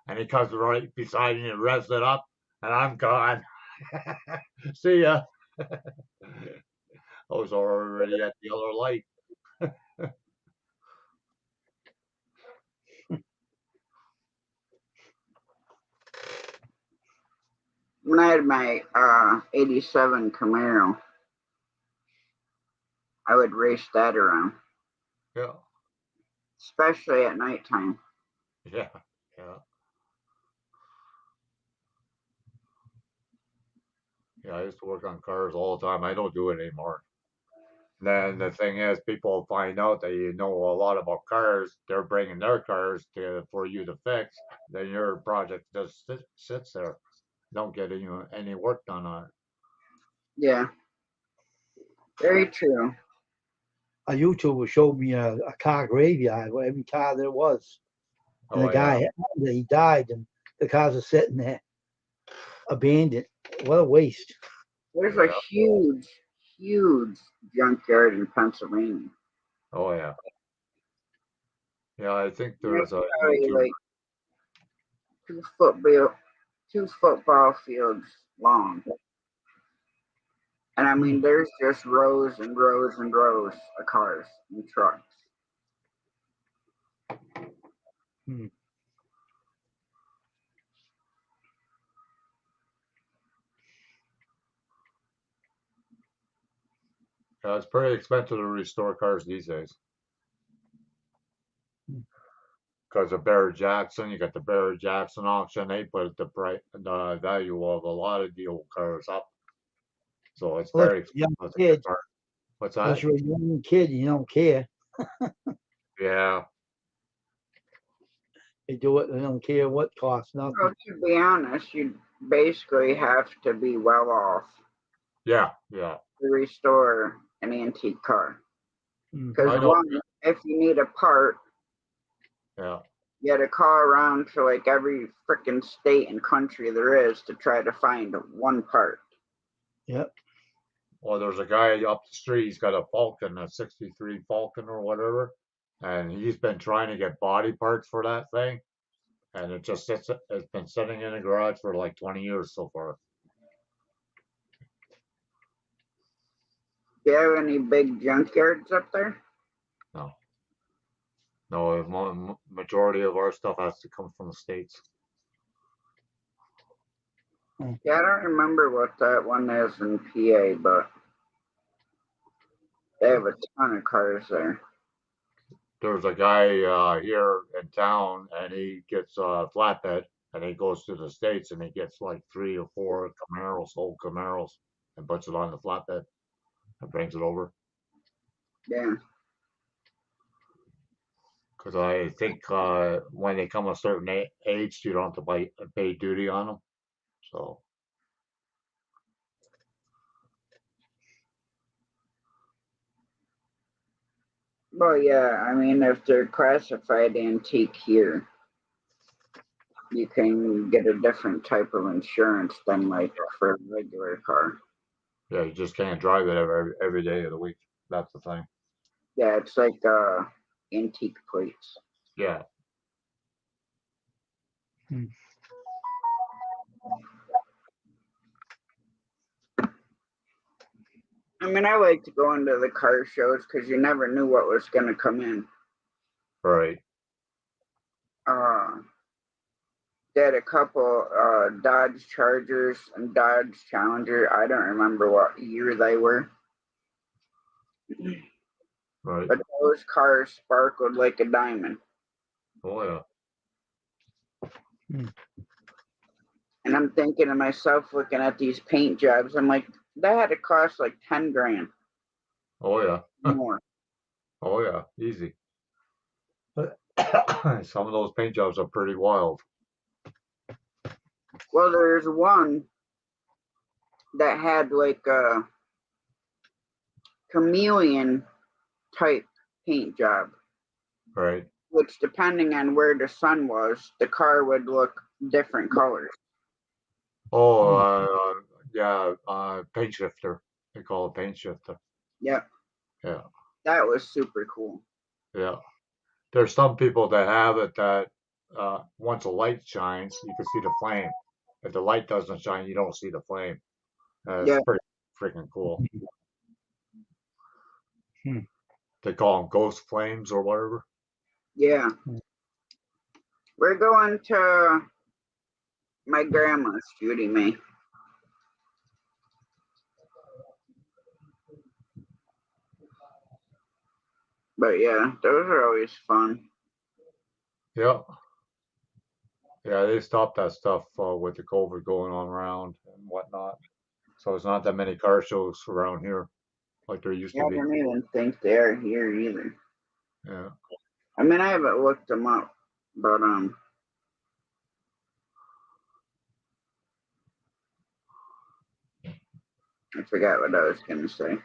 and he comes right beside me and revs it up, and I'm gone. See ya. I was already at the other light. When I had my 87 Camaro, I would race that around, Yeah, especially at nighttime. yeah, yeah. Yeah, I used to work on cars all the time. I don't do it anymore. Then the thing is, people find out that you know a lot about cars. They're bringing their cars for you to fix. Then your project just sits there. Don't get any work done on it. Yeah, very true. A YouTuber showed me a car graveyard where every car there was. And the Oh yeah, guy, he died, and the cars are sitting there abandoned. What a waste. There's a yeah. huge, huge junkyard in Pennsylvania. Oh yeah, yeah. I think It's there's a probably YouTuber. like two football, two football fields long. And I mean, there's just rows and rows and rows of cars and trucks. Hmm. Yeah, it's pretty expensive to restore cars these days. Because of Barrett Jackson, you got the Barrett Jackson auction. They put the value of a lot of the old cars up. So it's Unless very you're a young expensive to kid, get cars. What's unless that? you're a young kid, you don't care. Yeah, They do it, they don't care what costs, Well, nothing. to be honest, you basically have to be well off yeah, yeah. to restore an antique car. Hmm. Because I know. one, if you need a part, Yeah, You had to call around to like every freaking state and country there is to try to find one part. Yep. Well, there's a guy up the street. He's got a Falcon, a '63 Falcon or whatever, and he's been trying to get body parts for that thing, and it just sits. It's been sitting in a garage for like 20 years so far. Do you have any big junkyards up there? No, no. Majority of our stuff has to come from the States. Yeah, I don't remember what that one is in PA, but they have a ton of cars there. There's a guy here in town, and he gets a flatbed, and he goes to the States, and he gets like 3 or 4 Camaros, old Camaros, and puts it on the flatbed and brings it over. Yeah. Because I think when they come a certain age, you don't have to pay duty on them. So Well, yeah, I mean, if they're classified antique here, you can get a different type of insurance than like for a regular car. yeah, you just can't drive it every day of the week. That's the thing. Yeah, it's like antique plates. Yeah. I mean, I like to go into the car shows because you never knew what was going to come in. Right. They had a couple Dodge Chargers and Dodge Challenger. I don't remember what year they were, Right. but those cars sparkled like a diamond. Oh yeah. And I'm thinking to myself, looking at these paint jobs, I'm like, that had to cost like 10 grand Oh yeah. more. Oh yeah. Easy. Some of those paint jobs are pretty wild. Well, there's one that had like a chameleon type paint job, Right. which depending on where the sun was, the car would look different colors. Oh, yeah, paint shifter. They call it paint shifter. Yep. Yeah. That was super cool. Yeah. There's some people that have it that once a light shines, you can see the flame. If the light doesn't shine, you don't see the flame. It's Yeah. pretty freaking cool. Hmm. They call them ghost flames or whatever. Yeah. We're going to my grandma's, Judy May. But yeah, those are always fun. Yeah. Yeah, they stopped that stuff with the COVID going on around and whatnot. So it's not that many car shows around here like there used Yeah, to I be. don't even think they're here either. Yeah. I mean, I haven't looked them up, but I forgot what I was gonna say.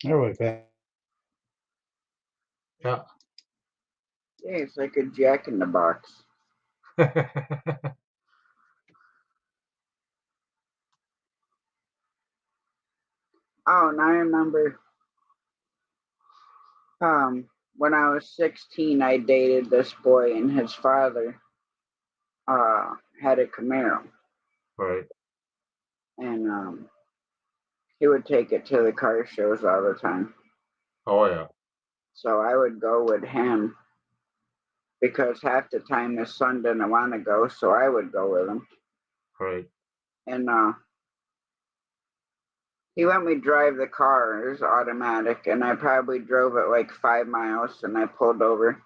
All right, back. Yeah. Yeah, it's like a Jack in the Box. Oh, and I remember when I was 16, I dated this boy, and his father had a Camaro, Right. and he would take it to the car shows all the time. Oh yeah. So I would go with him because half the time his son didn't want to go, so I would go with him. Right. And he let me drive the car. It was automatic, and I probably drove it like 5 miles, and I pulled over.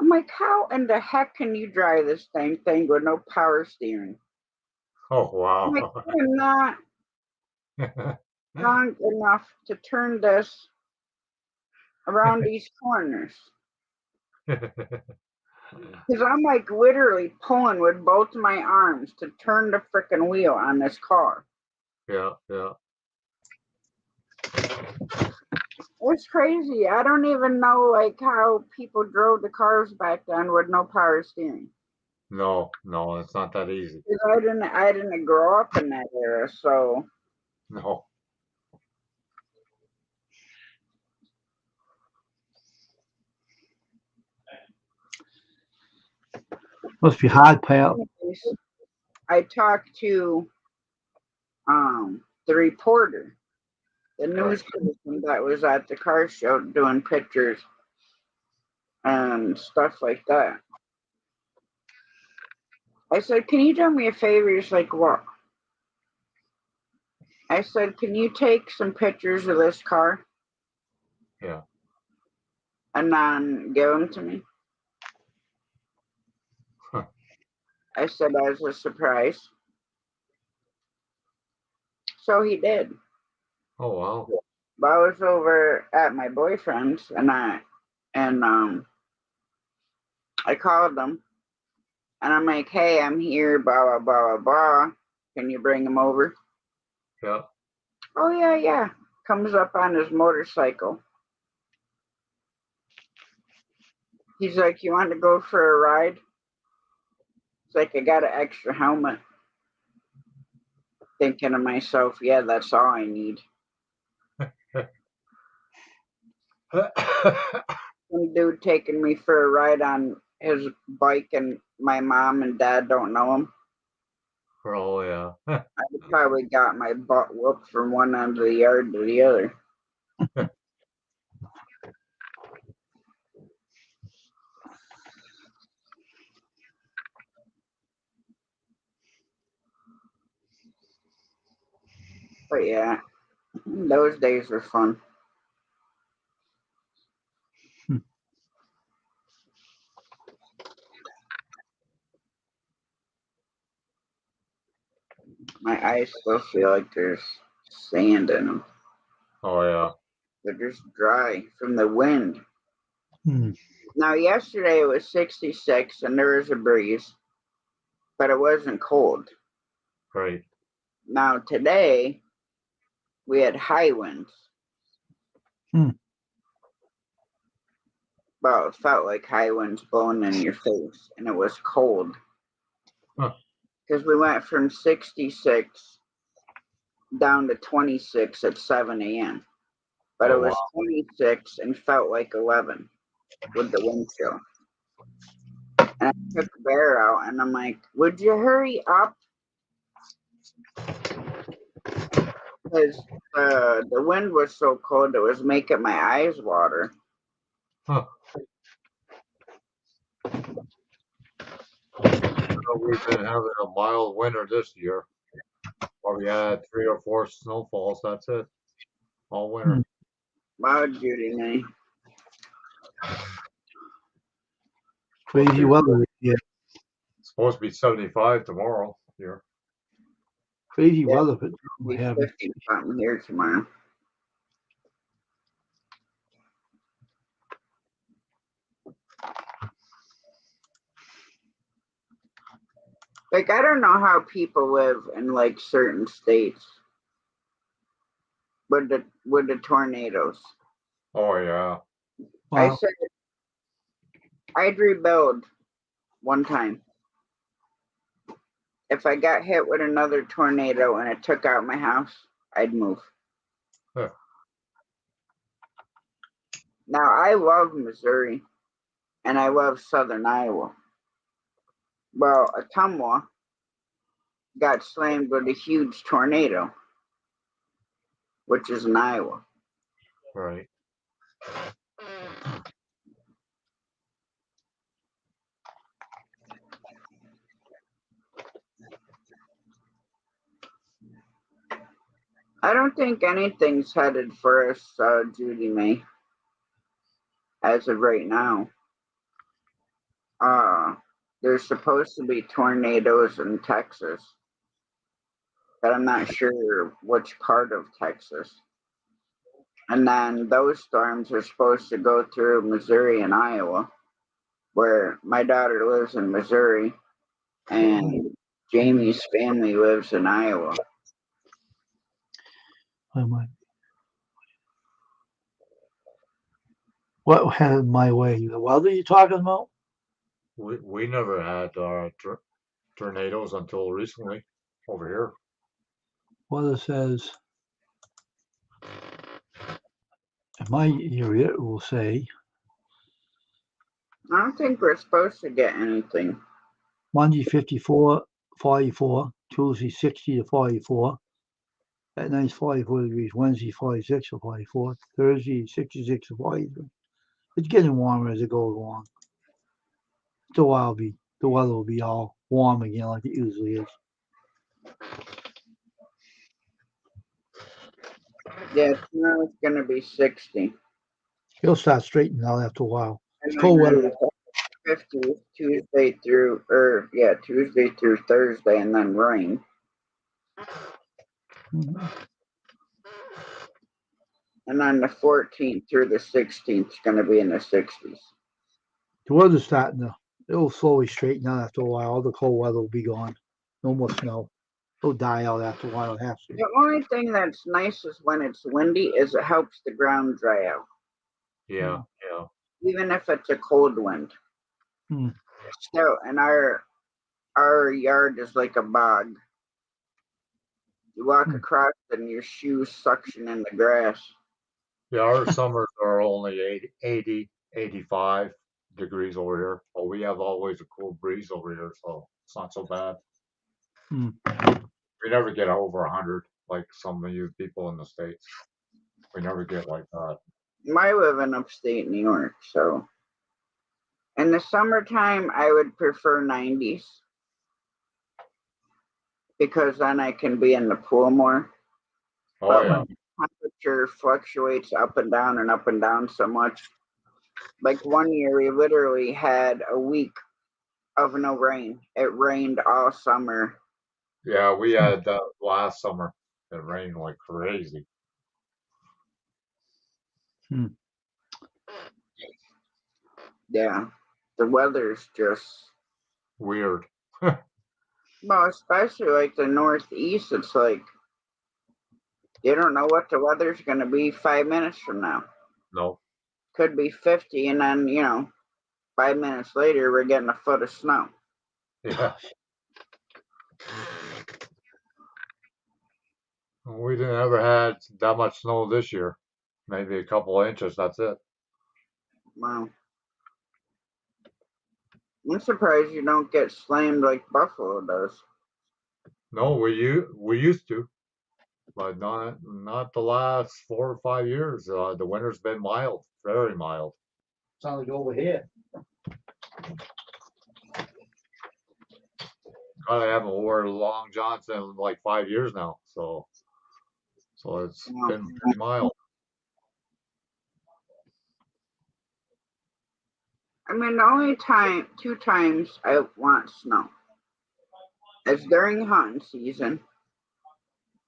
I'm like, how in the heck can you drive this thing with no power steering? Oh I'm like, wow. I'm not strong enough to turn this around these corners. Because I'm like literally pulling with both my arms to turn the freaking wheel on this car. Yeah, yeah. It's crazy. I don't even know like how people drove the cars back then with no power steering. No, no, it's not that easy. 'Cause I didn't grow up in that era, so No. Must be hard, pal. anyways, I talked to the reporter, the news person that was at the car show doing pictures and stuff like that. I said, "Can you do me a favor?" He's like, "What?" I said, "Can you take some pictures of this car Yeah. and then give them to me?" Huh. I said, as a surprise. So he did. Oh wow. But I was over at my boyfriend's and I called them and I'm like, "Hey, I'm here, blah blah blah blah blah. Can you bring him over?" Yeah. "Oh yeah, yeah." Comes up on his motorcycle. He's like, "You want to go for a ride?" It's like, I got an extra helmet. Thinking to myself, yeah, that's all I need. Some dude taking me for a ride on his bike and my mom and dad don't know him. Oh yeah. I probably got my butt whooped from one end of the yard to the other. But yeah, those days were fun. My eyes still feel like there's sand in them. Oh yeah. They're just dry from the wind. Hmm. Now, yesterday it was 66 and there was a breeze, but it wasn't cold. Right. Now, today we had high winds. Hmm. Well, it felt like high winds blowing in your face, and it was cold. Huh. Because we went from 66 down to 26 at 7 a.m. But it Oh was wow. 26 and felt like 11 with the wind chill. And I took Bear out, and I'm like, "Would you hurry up?" Because the wind was so cold, it was making my eyes water. Huh. We've been having a mild winter this year. Or we had 3 or 4 snowfalls. That's it. All winter. Wow, Judy, man. Crazy weather this year. It's supposed to be 75 tomorrow here. Crazy Yeah, weather that it'll we're be having. 50 something here tomorrow. Like, I don't know how people live in like certain states with the tornadoes. Oh yeah. I Wow. said I'd rebuild one time. If I got hit with another tornado and it took out my house, I'd move. Huh. Now I love Missouri and I love southern Iowa. Well, Atumwa got slammed with a huge tornado, which is in Iowa. Right. I don't think anything's headed for us, Judy May, as of right now. Uh, there's supposed to be tornadoes in Texas, but I'm not sure which part of Texas. And then those storms are supposed to go through Missouri and Iowa, where my daughter lives in Missouri and Jamie's family lives in Iowa. Oh my. What headed my way? The weather you talking about? We never had tornadoes until recently over here. Weather says in my area it will say I don't think we're supposed to get anything. Monday 54, 44, Tuesday 60 to 44. At night 44 degrees. Wednesday 46 to 44. Thursday 66 to 43. It's getting warmer as it goes along. After a while, the weather will be all warm again like it usually is. Yeah, tomorrow's gonna be 60. It'll start straightening out after a while. It's And cold weather. then 50 Tuesday through Thursday, and then rain. Mhm. And then the 14th through the 16th is gonna be in the 60s. The weather's starting to. It'll slowly straighten out after a while. All the cold weather will be gone. No more snow. It'll die out after a while. It has to. The only thing that's nice is when it's windy is it helps the ground dry out, Yeah, yeah. even if it's a cold wind. Hmm. Still, and our yard is like a bog. You walk Hmm. across it and your shoes suction in the grass. Yeah, our summers are only 80, 85 degrees over here. But we have always a cool breeze over here, so it's not so bad. Hmm. We never get over 100 like some of you people in the States. We never get like that. I live in upstate New York, so in the summertime I would prefer 90s because then I can be in the pool more. Oh, But yeah. when the temperature fluctuates up and down so much, like one year we literally had a week of no rain. It rained all summer. Yeah, we had last summer. It rained like crazy. Hmm. Yeah, the weather's just, Weird. well, especially like the Northeast. It's like you don't know what the weather's going to be 5 minutes from now. No. Could be 50, and then 5 minutes later we're getting a foot of snow. Yeah. We didn't ever had that much snow this year. Maybe a couple of inches. That's it. Wow, I'm surprised you don't get slammed like Buffalo does. No, we used to, but not the last 4 or 5 years. The winter's been mild, very mild. Sounds like over here. God, I haven't worn long johns in like 5 years now, so it's Wow. been pretty mild. I mean, the only two times I want snow is during hunting season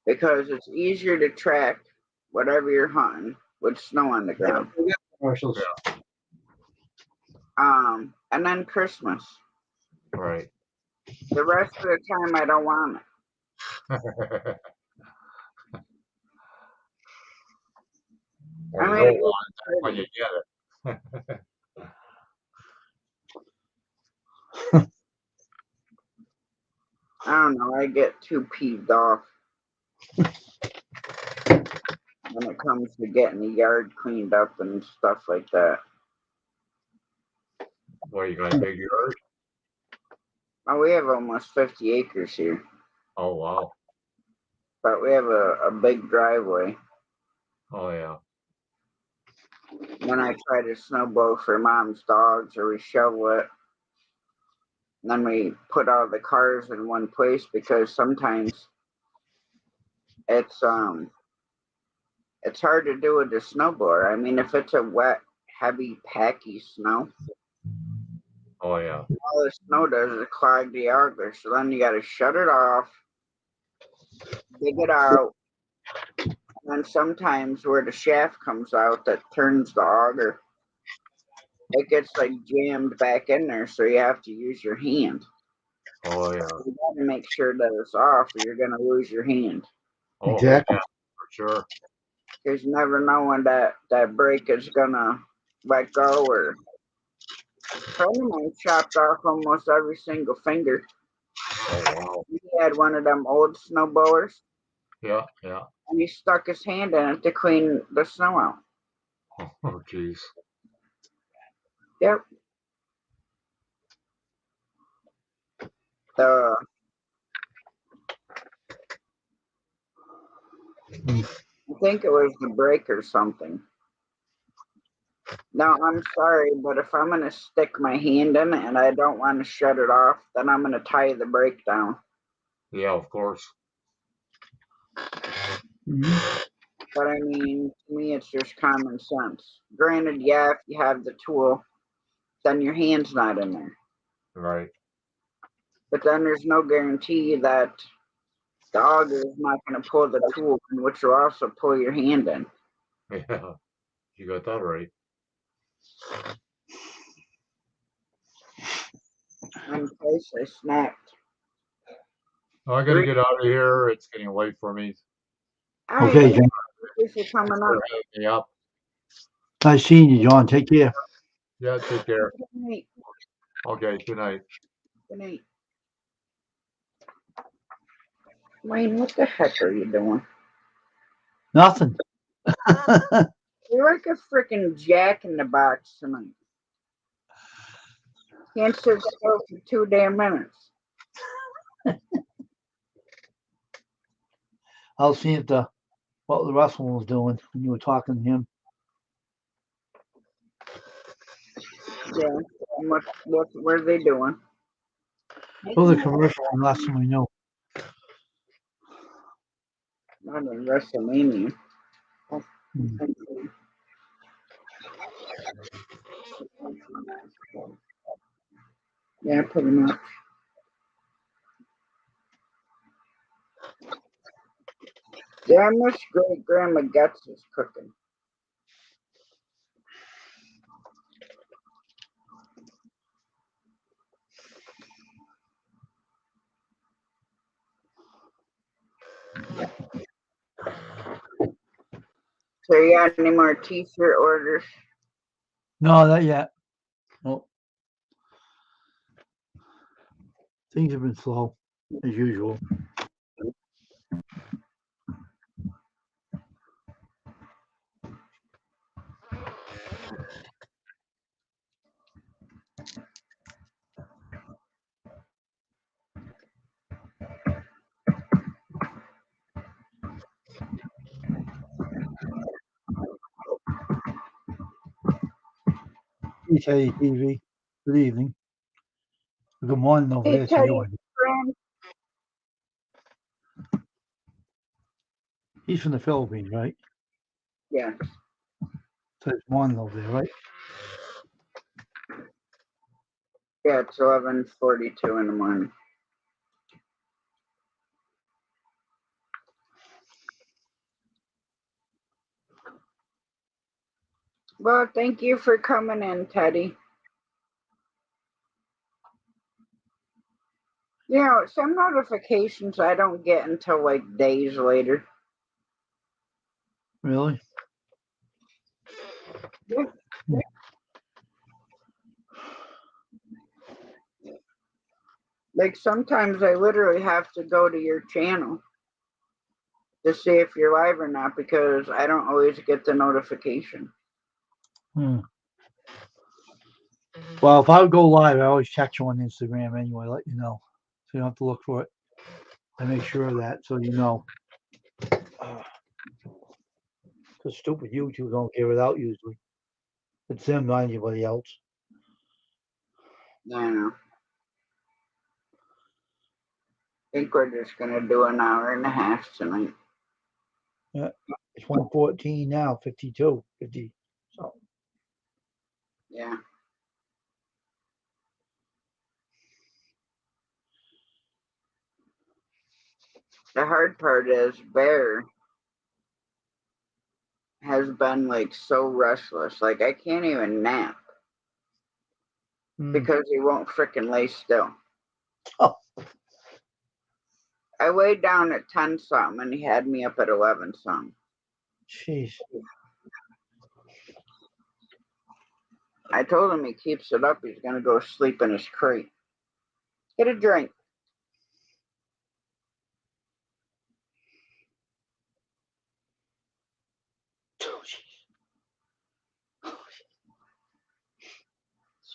because it's easier to track whatever you're hunting with snow on the ground. Commercials. And then Christmas. Right. The rest of the time, I don't want it. Well, I you mean, don't it's want it when pretty. you get it. I don't know. I get too peeved off when it comes to getting the yard cleaned up and stuff like that. Well, you got a big yard? Oh, we have almost 50 acres here, Oh, wow. but we have a big driveway. Oh, yeah. Then I try to snowblow for mom's dogs, or we shovel it. And then we put all the cars in one place because sometimes it's it's hard to do with the snowblower. I mean, if it's a wet, heavy, packy snow, Oh, yeah. all the snow does is clog the auger. So then you got to shut it off, dig it out, and then sometimes where the shaft comes out that turns the auger, it gets like jammed back in there. So you have to use your hand. Oh, yeah. You got to make sure that it's off, or you're gonna lose your hand. Oh, Exactly. yeah, for sure. Because you never know when that brake is gonna let go, or a friend of mine chopped off almost every single finger. Oh wow. He had one of them old snow blowers, Yeah, yeah. and he stuck his hand in it to clean the snow out. Oh jeez. Yep. The I think it was the brake or something. No, I'm sorry, but if I'm gonna stick my hand in it and I don't want to shut it off, then I'm gonna tie the brake down. Yeah, of course. Mhm. But I mean, to me, it's just common sense. Granted, yeah, if you have the tool, then your hand's not in there. Right. But then there's no guarantee that the auger is not going to pull the tool in, which will also pull your hand in. Yeah. You got that right. In case I snapped. I gotta get out of here. It's getting late for me. All right, Okay, thank John. you for coming Thanks for up. having me up. Nice seeing you, John. Take care. Yeah, take care. Good night. Okay, good night. Good night. Wayne, what the heck are you doing? Nothing. You're like a freaking jack in the box tonight. Can't sit still for 2 damn minutes. I'll see if what the Russell was doing when you were talking to him. Yeah. And what are they doing? Oh, the commercial one last time we know. Not in WrestleMania. Hmm. Yeah, pretty much. Yeah, I miss Great Grandma Guts' cooking. So you got any more t-shirt orders? No, not yet. No, things have been slow as usual. Hey, TV. Good evening. Good morning over Hey, there to you. Teddy, friend. He's from the Philippines, right? Yeah, So it's morning over there, right? yeah, it's 11:42 in the morning. Well, thank you for coming in, Teddy. You know, some notifications I don't get until like days later. Really? Yeah. Like sometimes I literally have to go to your channel to see if you're live or not because I don't always get the notification. Hmm. Well, if I go live, I always check you on Instagram anyway, let you know. So you don't have to look for it. I make sure of that so you know. Because stupid YouTube don't give it out usually. It's them, not anybody else. I know. I think we're just gonna do an hour and a half tonight. Yeah. It's 114 now, 52, 50. So Yeah. The hard part is Bear has been like so restless. Like I can't even nap because he won't frickin' lay still. Oh, I laid down at 10 something and he had me up at 11 something. jeez. I told him he keeps it up, he's gonna go sleep in his crate. Get a drink.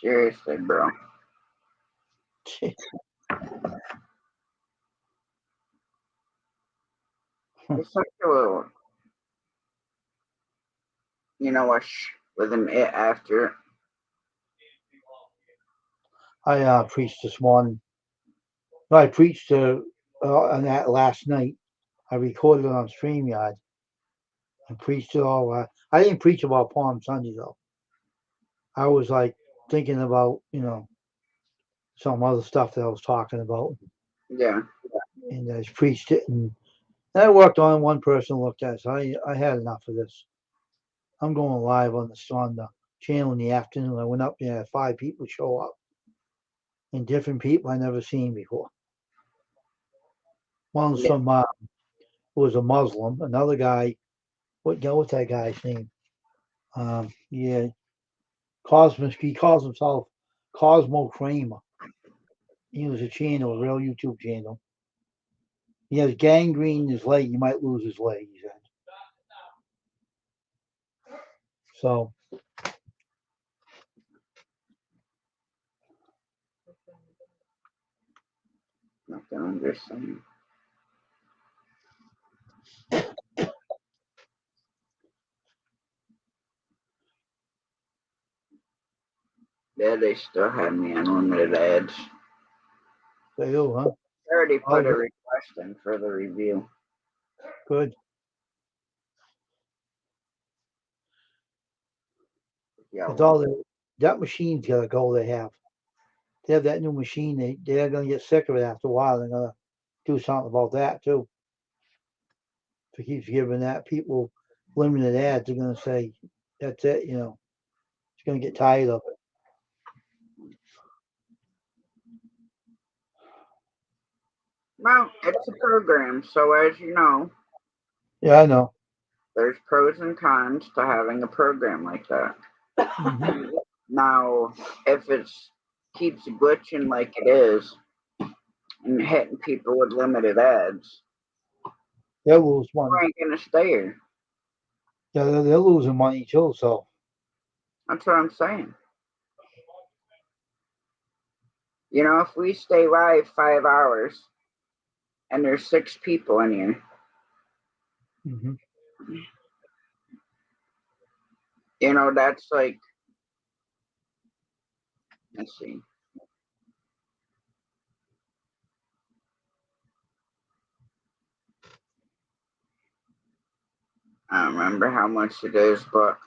Seriously, bro. It's like a little, a with an it after it. I preached this morning. No, I preached on that last night. I recorded it on StreamYard and preached it all. I didn't preach about Palm Sunday though. I was like thinking about some other stuff that I was talking about, Yeah. and I preached it, and I worked on it. One person looked at it. So I had enough of this. I'm going live on the channel in the afternoon. I went up there, had 5 people show up, and different people I never seen before. One was Yeah. from was a Muslim. Another guy, what's that guy's name? Yeah, Cosmos. He calls himself Cosmo Kramer. He was a channel, a real YouTube channel. He has gangrene in his leg. He might lose his leg. He said. So Nothing I'm just saying. Yeah, they still had me unlimited ads. they do, huh? I already put a Oh, request in for the review. good. Yeah. It's all that machine's got to go. They have that new machine. They're gonna get sick of it after a while. They're gonna do something about that too. If it keeps giving that people limited ads, they're gonna say that's it. It's gonna get tired of it. Well, it's a program, so as you know, Yeah, I know. there's pros and cons to having a program like that. Mm-hmm. Now, if it keeps glitching like it is and hitting people with limited ads, They'll lose you money. ain't gonna stay here. Yeah, they're losing money too. So That's what I'm saying. If we stay live 5 hours and there's 6 people in here, mm-hmm. that's like, let's see. I don't remember how much it is, but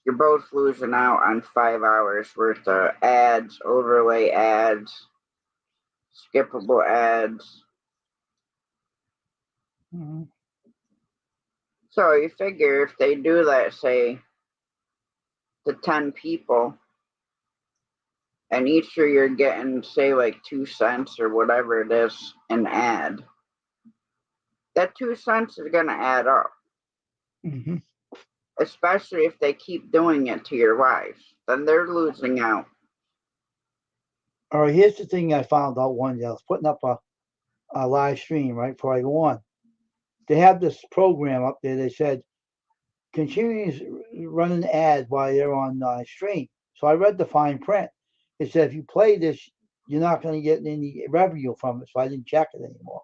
you're both losing out on 5 hours worth of ads, overlay ads, skippable ads. Mm-hmm. So you figure if they do that, say, to 10 people, and each year you're getting, say, like 2 cents or whatever it is an ad, that 2 cents is going to add up, Mm-hmm. especially if they keep doing it to your wives. Then they're losing out. All right. Here's the thing I found out one day. I was putting up a live stream right before I go on. They have this program up there. They said continues running ads while you're on stream. So I read the fine print. It said if you play this, you're not going to get any revenue from it. So I didn't check it anymore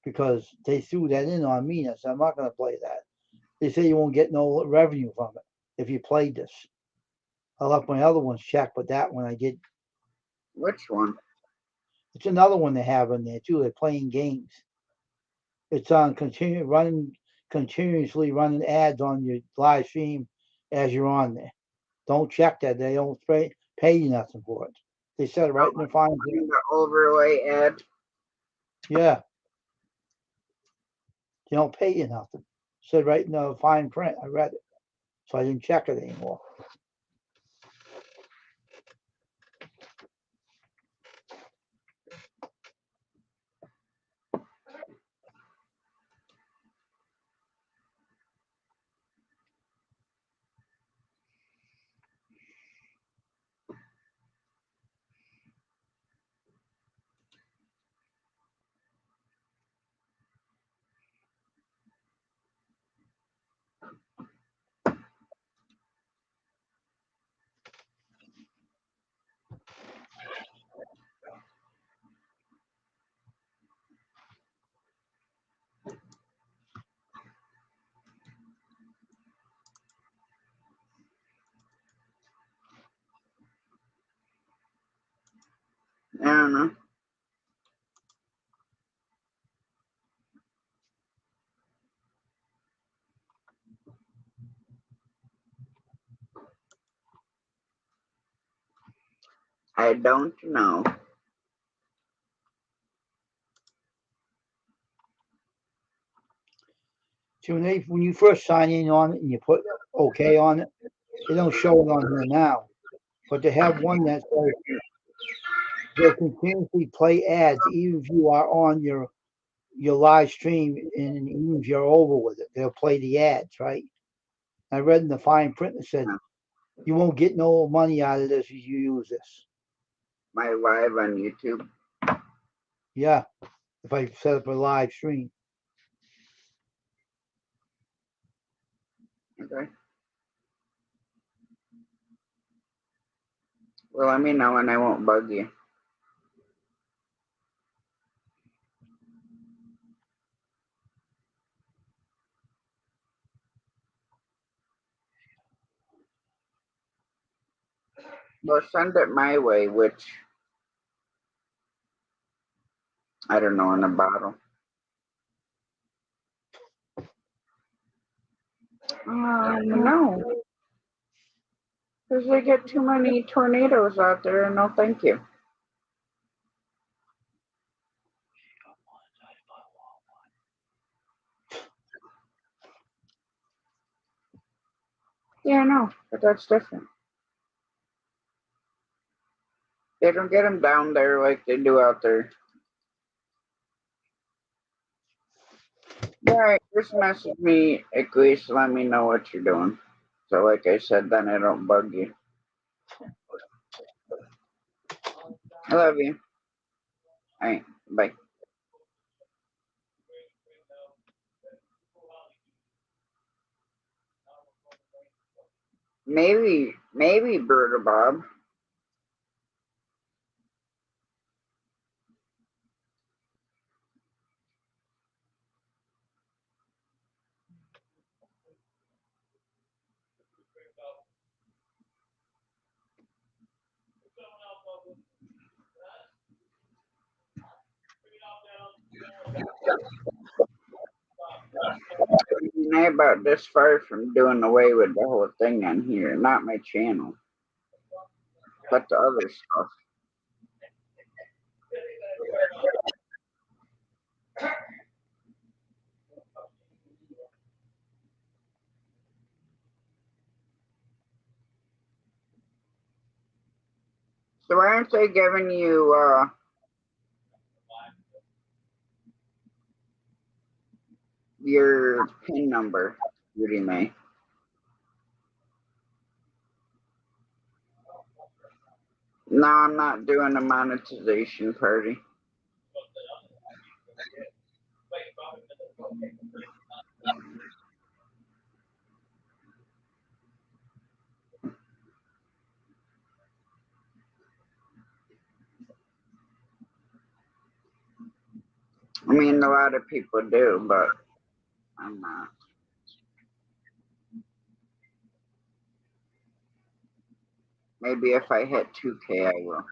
because they threw that in on me. I said I'm not going to play that. They say you won't get no revenue from it if you played this. I left my other ones checked, but that one I did. Which one? It's another one they have in there too. They're playing games. It's on continuously running ads on your live stream as you're on there. Don't check that. They don't pay you nothing for it. They said it right in the fine print. The overlay ad. Yeah, they don't pay you nothing. Said right in the fine print. I read it, so I didn't check it anymore. I don't know. I don't know. See, when you first sign in on it and you put OK on it, they don't show it on here now. But they have one that says they'll continuously play ads even if you are on your live stream and even if you're over with it, they'll play the ads, right? I read in the fine print that said you won't get no money out of this if you use this. My live on YouTube. Yeah, if I set up a live stream. Okay. Well, let me know and I won't bug you. Well, send it my way, which I don't know, in a bottle. No. Because they get too many tornadoes out there, and no thank you. Yeah, I know, but that's different. They don't get them down there like they do out there. All right, just message me at least let me know what you're doing. So like I said, then I don't bug you. I love you. All right, bye. Maybe Berta Bob. I about this far from doing away with the whole thing on here, not my channel, but the other stuff. So why aren't they giving you your PIN number, Judy May? No, I'm not doing a monetization party. I mean, a lot of people do, but I'm not. Maybe if I hit 2K, I will.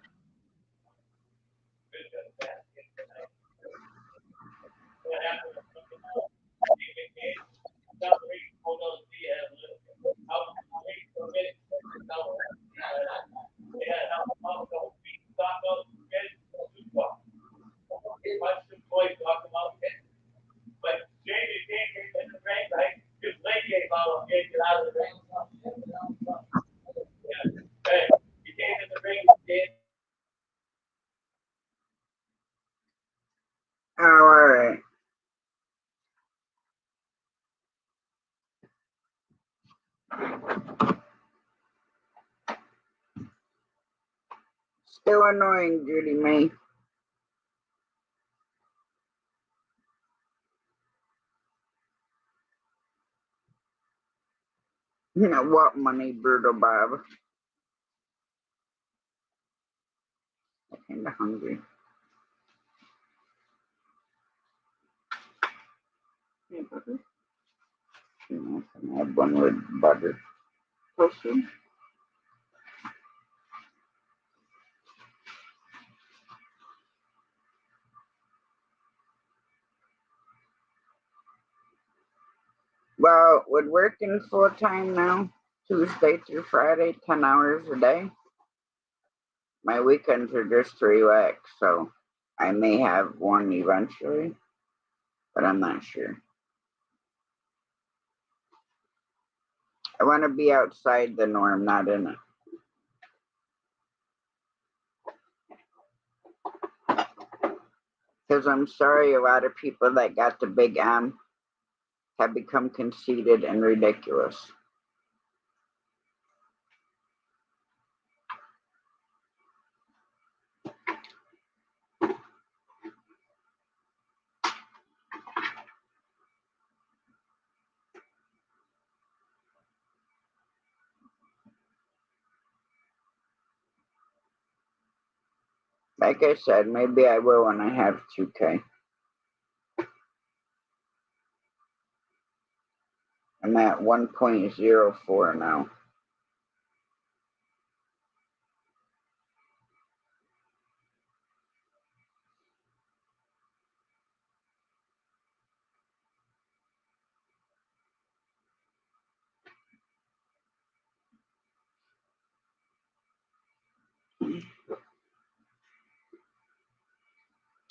Oh, all right. Still annoying, Judy May. What money, Brutal Bob? I'm kinda hungry. Yeah, butter. I can have one with butter. Pussy. Well, with working full time now, Tuesday through Friday, 10 hours a day, my weekends are just to relax, so I may have one eventually, but I'm not sure. I want to be outside the norm, not in it. Because I'm sorry, a lot of people that got the big M have become conceited and ridiculous. Like I said, maybe I will when I have 2K. I'm at 1.04 now.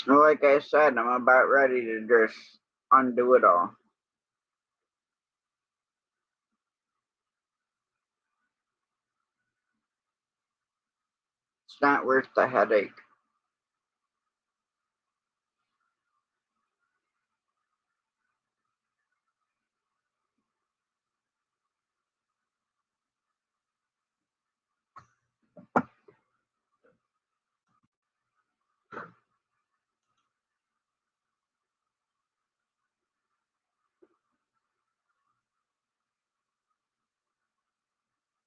Well, like I said, I'm about ready to just undo it all. It's not worth the headache.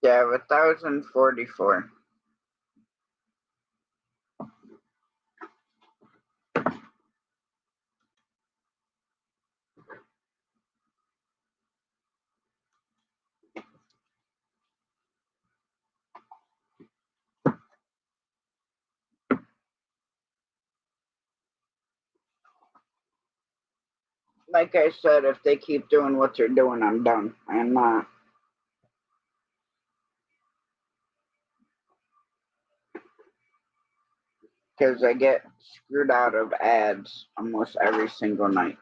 Yeah, 1,044. Like I said, if they keep doing what they're doing, I'm done. I'm not. Because I get screwed out of ads almost every single night.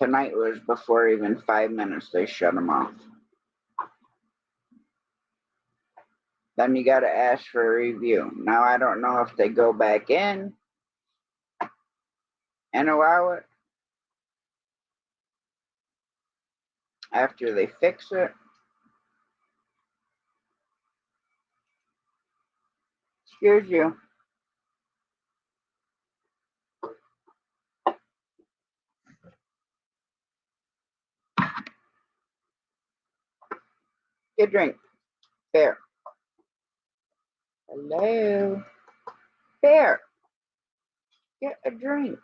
Tonight was before even 5 minutes, they shut them off. Then you got to ask for a review. Now, I don't know if they go back in and allow it after they fix it. Excuse you. Get a drink. Bear. Hello. Bear. Get a drink.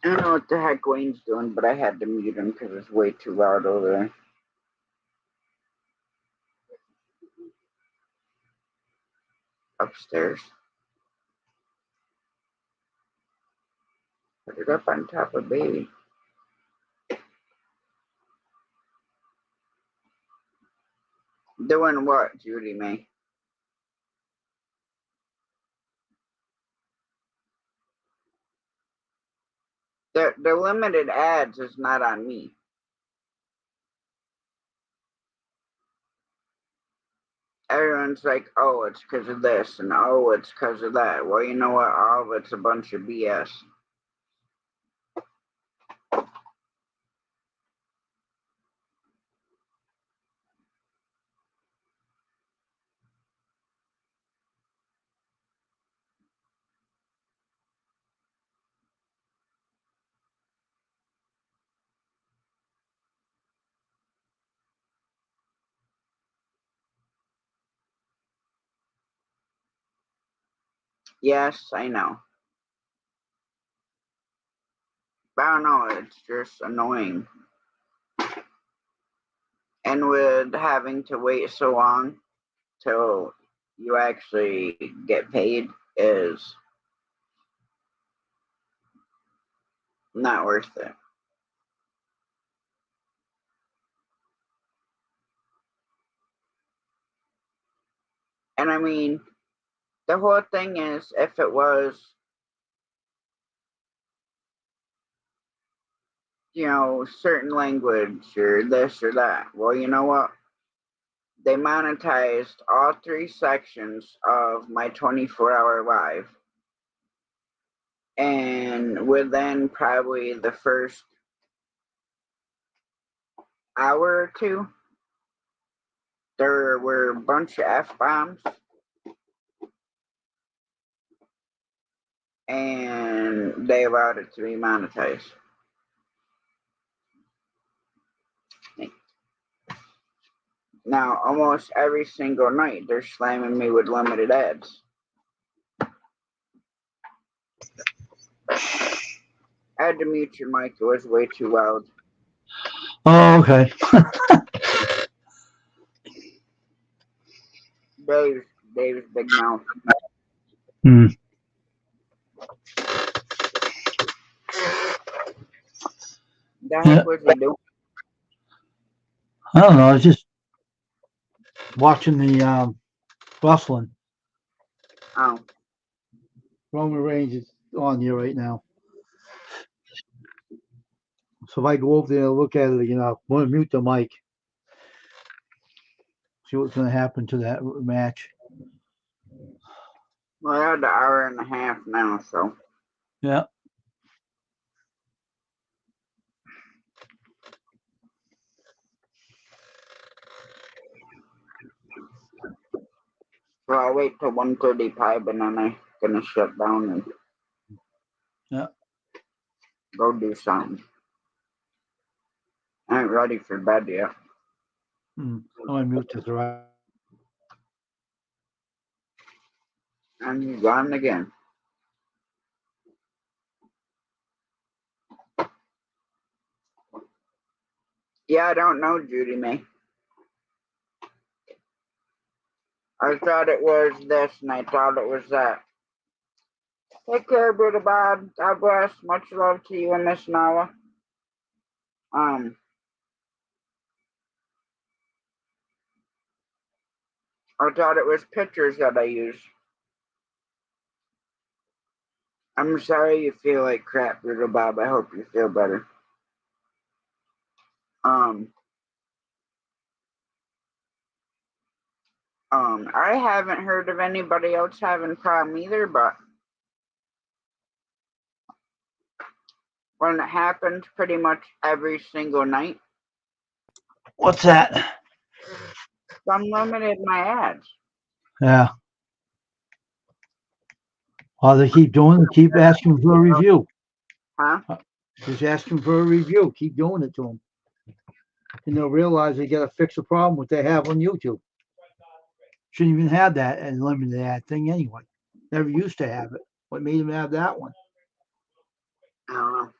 I don't know what the heck Wayne's doing, but I had to mute him because it's way too loud over there. Upstairs. Put it up on top of baby. Doing what, Judy May? The limited ads is not on me. Everyone's like, oh, it's because of this, and oh, it's because of that. Well, you know what? All of it's a bunch of BS. Yes, I know. But I don't know, it's just annoying. And with having to wait so long till you actually get paid is not worth it. And I mean, the whole thing is if it was, certain language or this or that, well, you know what? They monetized all 3 sections of my 24-hour live. And within probably the first hour or two, there were a bunch of F bombs. And they allowed it to be monetized. Now, almost every single night, they're slamming me with limited ads. I had to mute your mic, it was way too loud. Oh, okay. Dave's big mouth. Hmm. The heck Yeah. was he doing? I don't know. I was just watching the wrestling. Oh, Roman Reigns is on here right now. So if I go over there and look at it, I'm going to mute the mic. See what's going to happen to that match. well, I had an hour and a half now, so. Yeah. So I'll wait till 1:35 and then I'm gonna shut down and Yeah. go do something. I ain't ready for bed yet. I'm going to mute this right. And he's gone again. Yeah, I don't know, Judy May. I thought it was this and I thought it was that. Take care, Brother Bob. God bless. Much love to you and Miss Nala. I thought it was pictures that I used. I'm sorry you feel like crap, Brother Bob. I hope you feel better. I haven't heard of anybody else having a problem either, but when it happens pretty much every single night, What's that? some limited my ads. Yeah. All they keep doing is keep asking for a review. Huh? Just asking for a review. Keep doing it to them. And they'll realize they got to fix the problem what they have on YouTube. Shouldn't even have that and limited ad thing anyway. Never used to have it. What made them have that one? I don't know.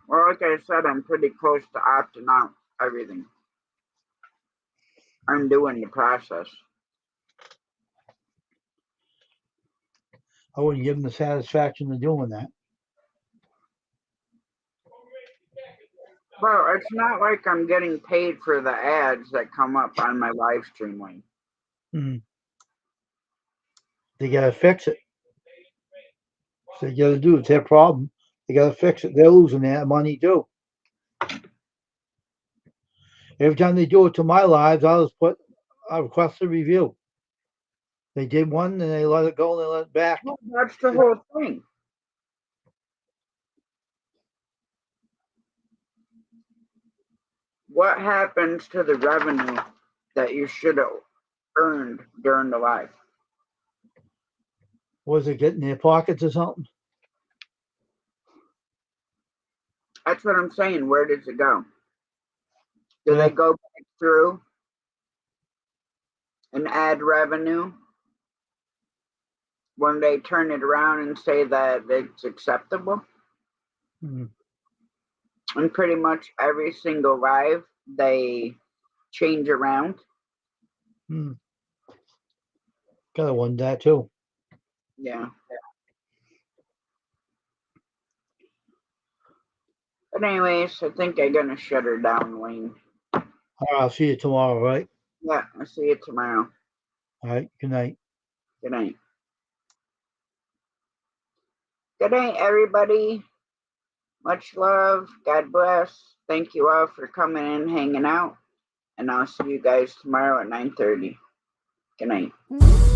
Well, like I said, I'm pretty close to opting out everything. I'm doing the process. I wouldn't give them the satisfaction of doing that. Well, it's not like I'm getting paid for the ads that come up on my live stream link. They got to fix it. So they got to do it. It's their problem. They got to fix it. They're losing that money too. Every time they do it to my lives, I request a review. They did one and they let it go and they let it back. Well, that's the whole thing. What happens to the revenue that you should have earned during the live? Was it getting in their pockets or something? That's what I'm saying. Where does it go? Do Yeah. they go back through and add revenue when they turn it around and say that it's acceptable. Hmm. And pretty much every single live they change around. Hmm. Gotta wonder that too. Yeah. But anyways, I think I'm gonna shut her down, Wayne. All right, I'll see you tomorrow, right? Yeah, I'll see you tomorrow. All right, good night. Good night. Good night, everybody. Much love. God bless. Thank you all for coming and hanging out. And I'll see you guys tomorrow at 9:30. Good night.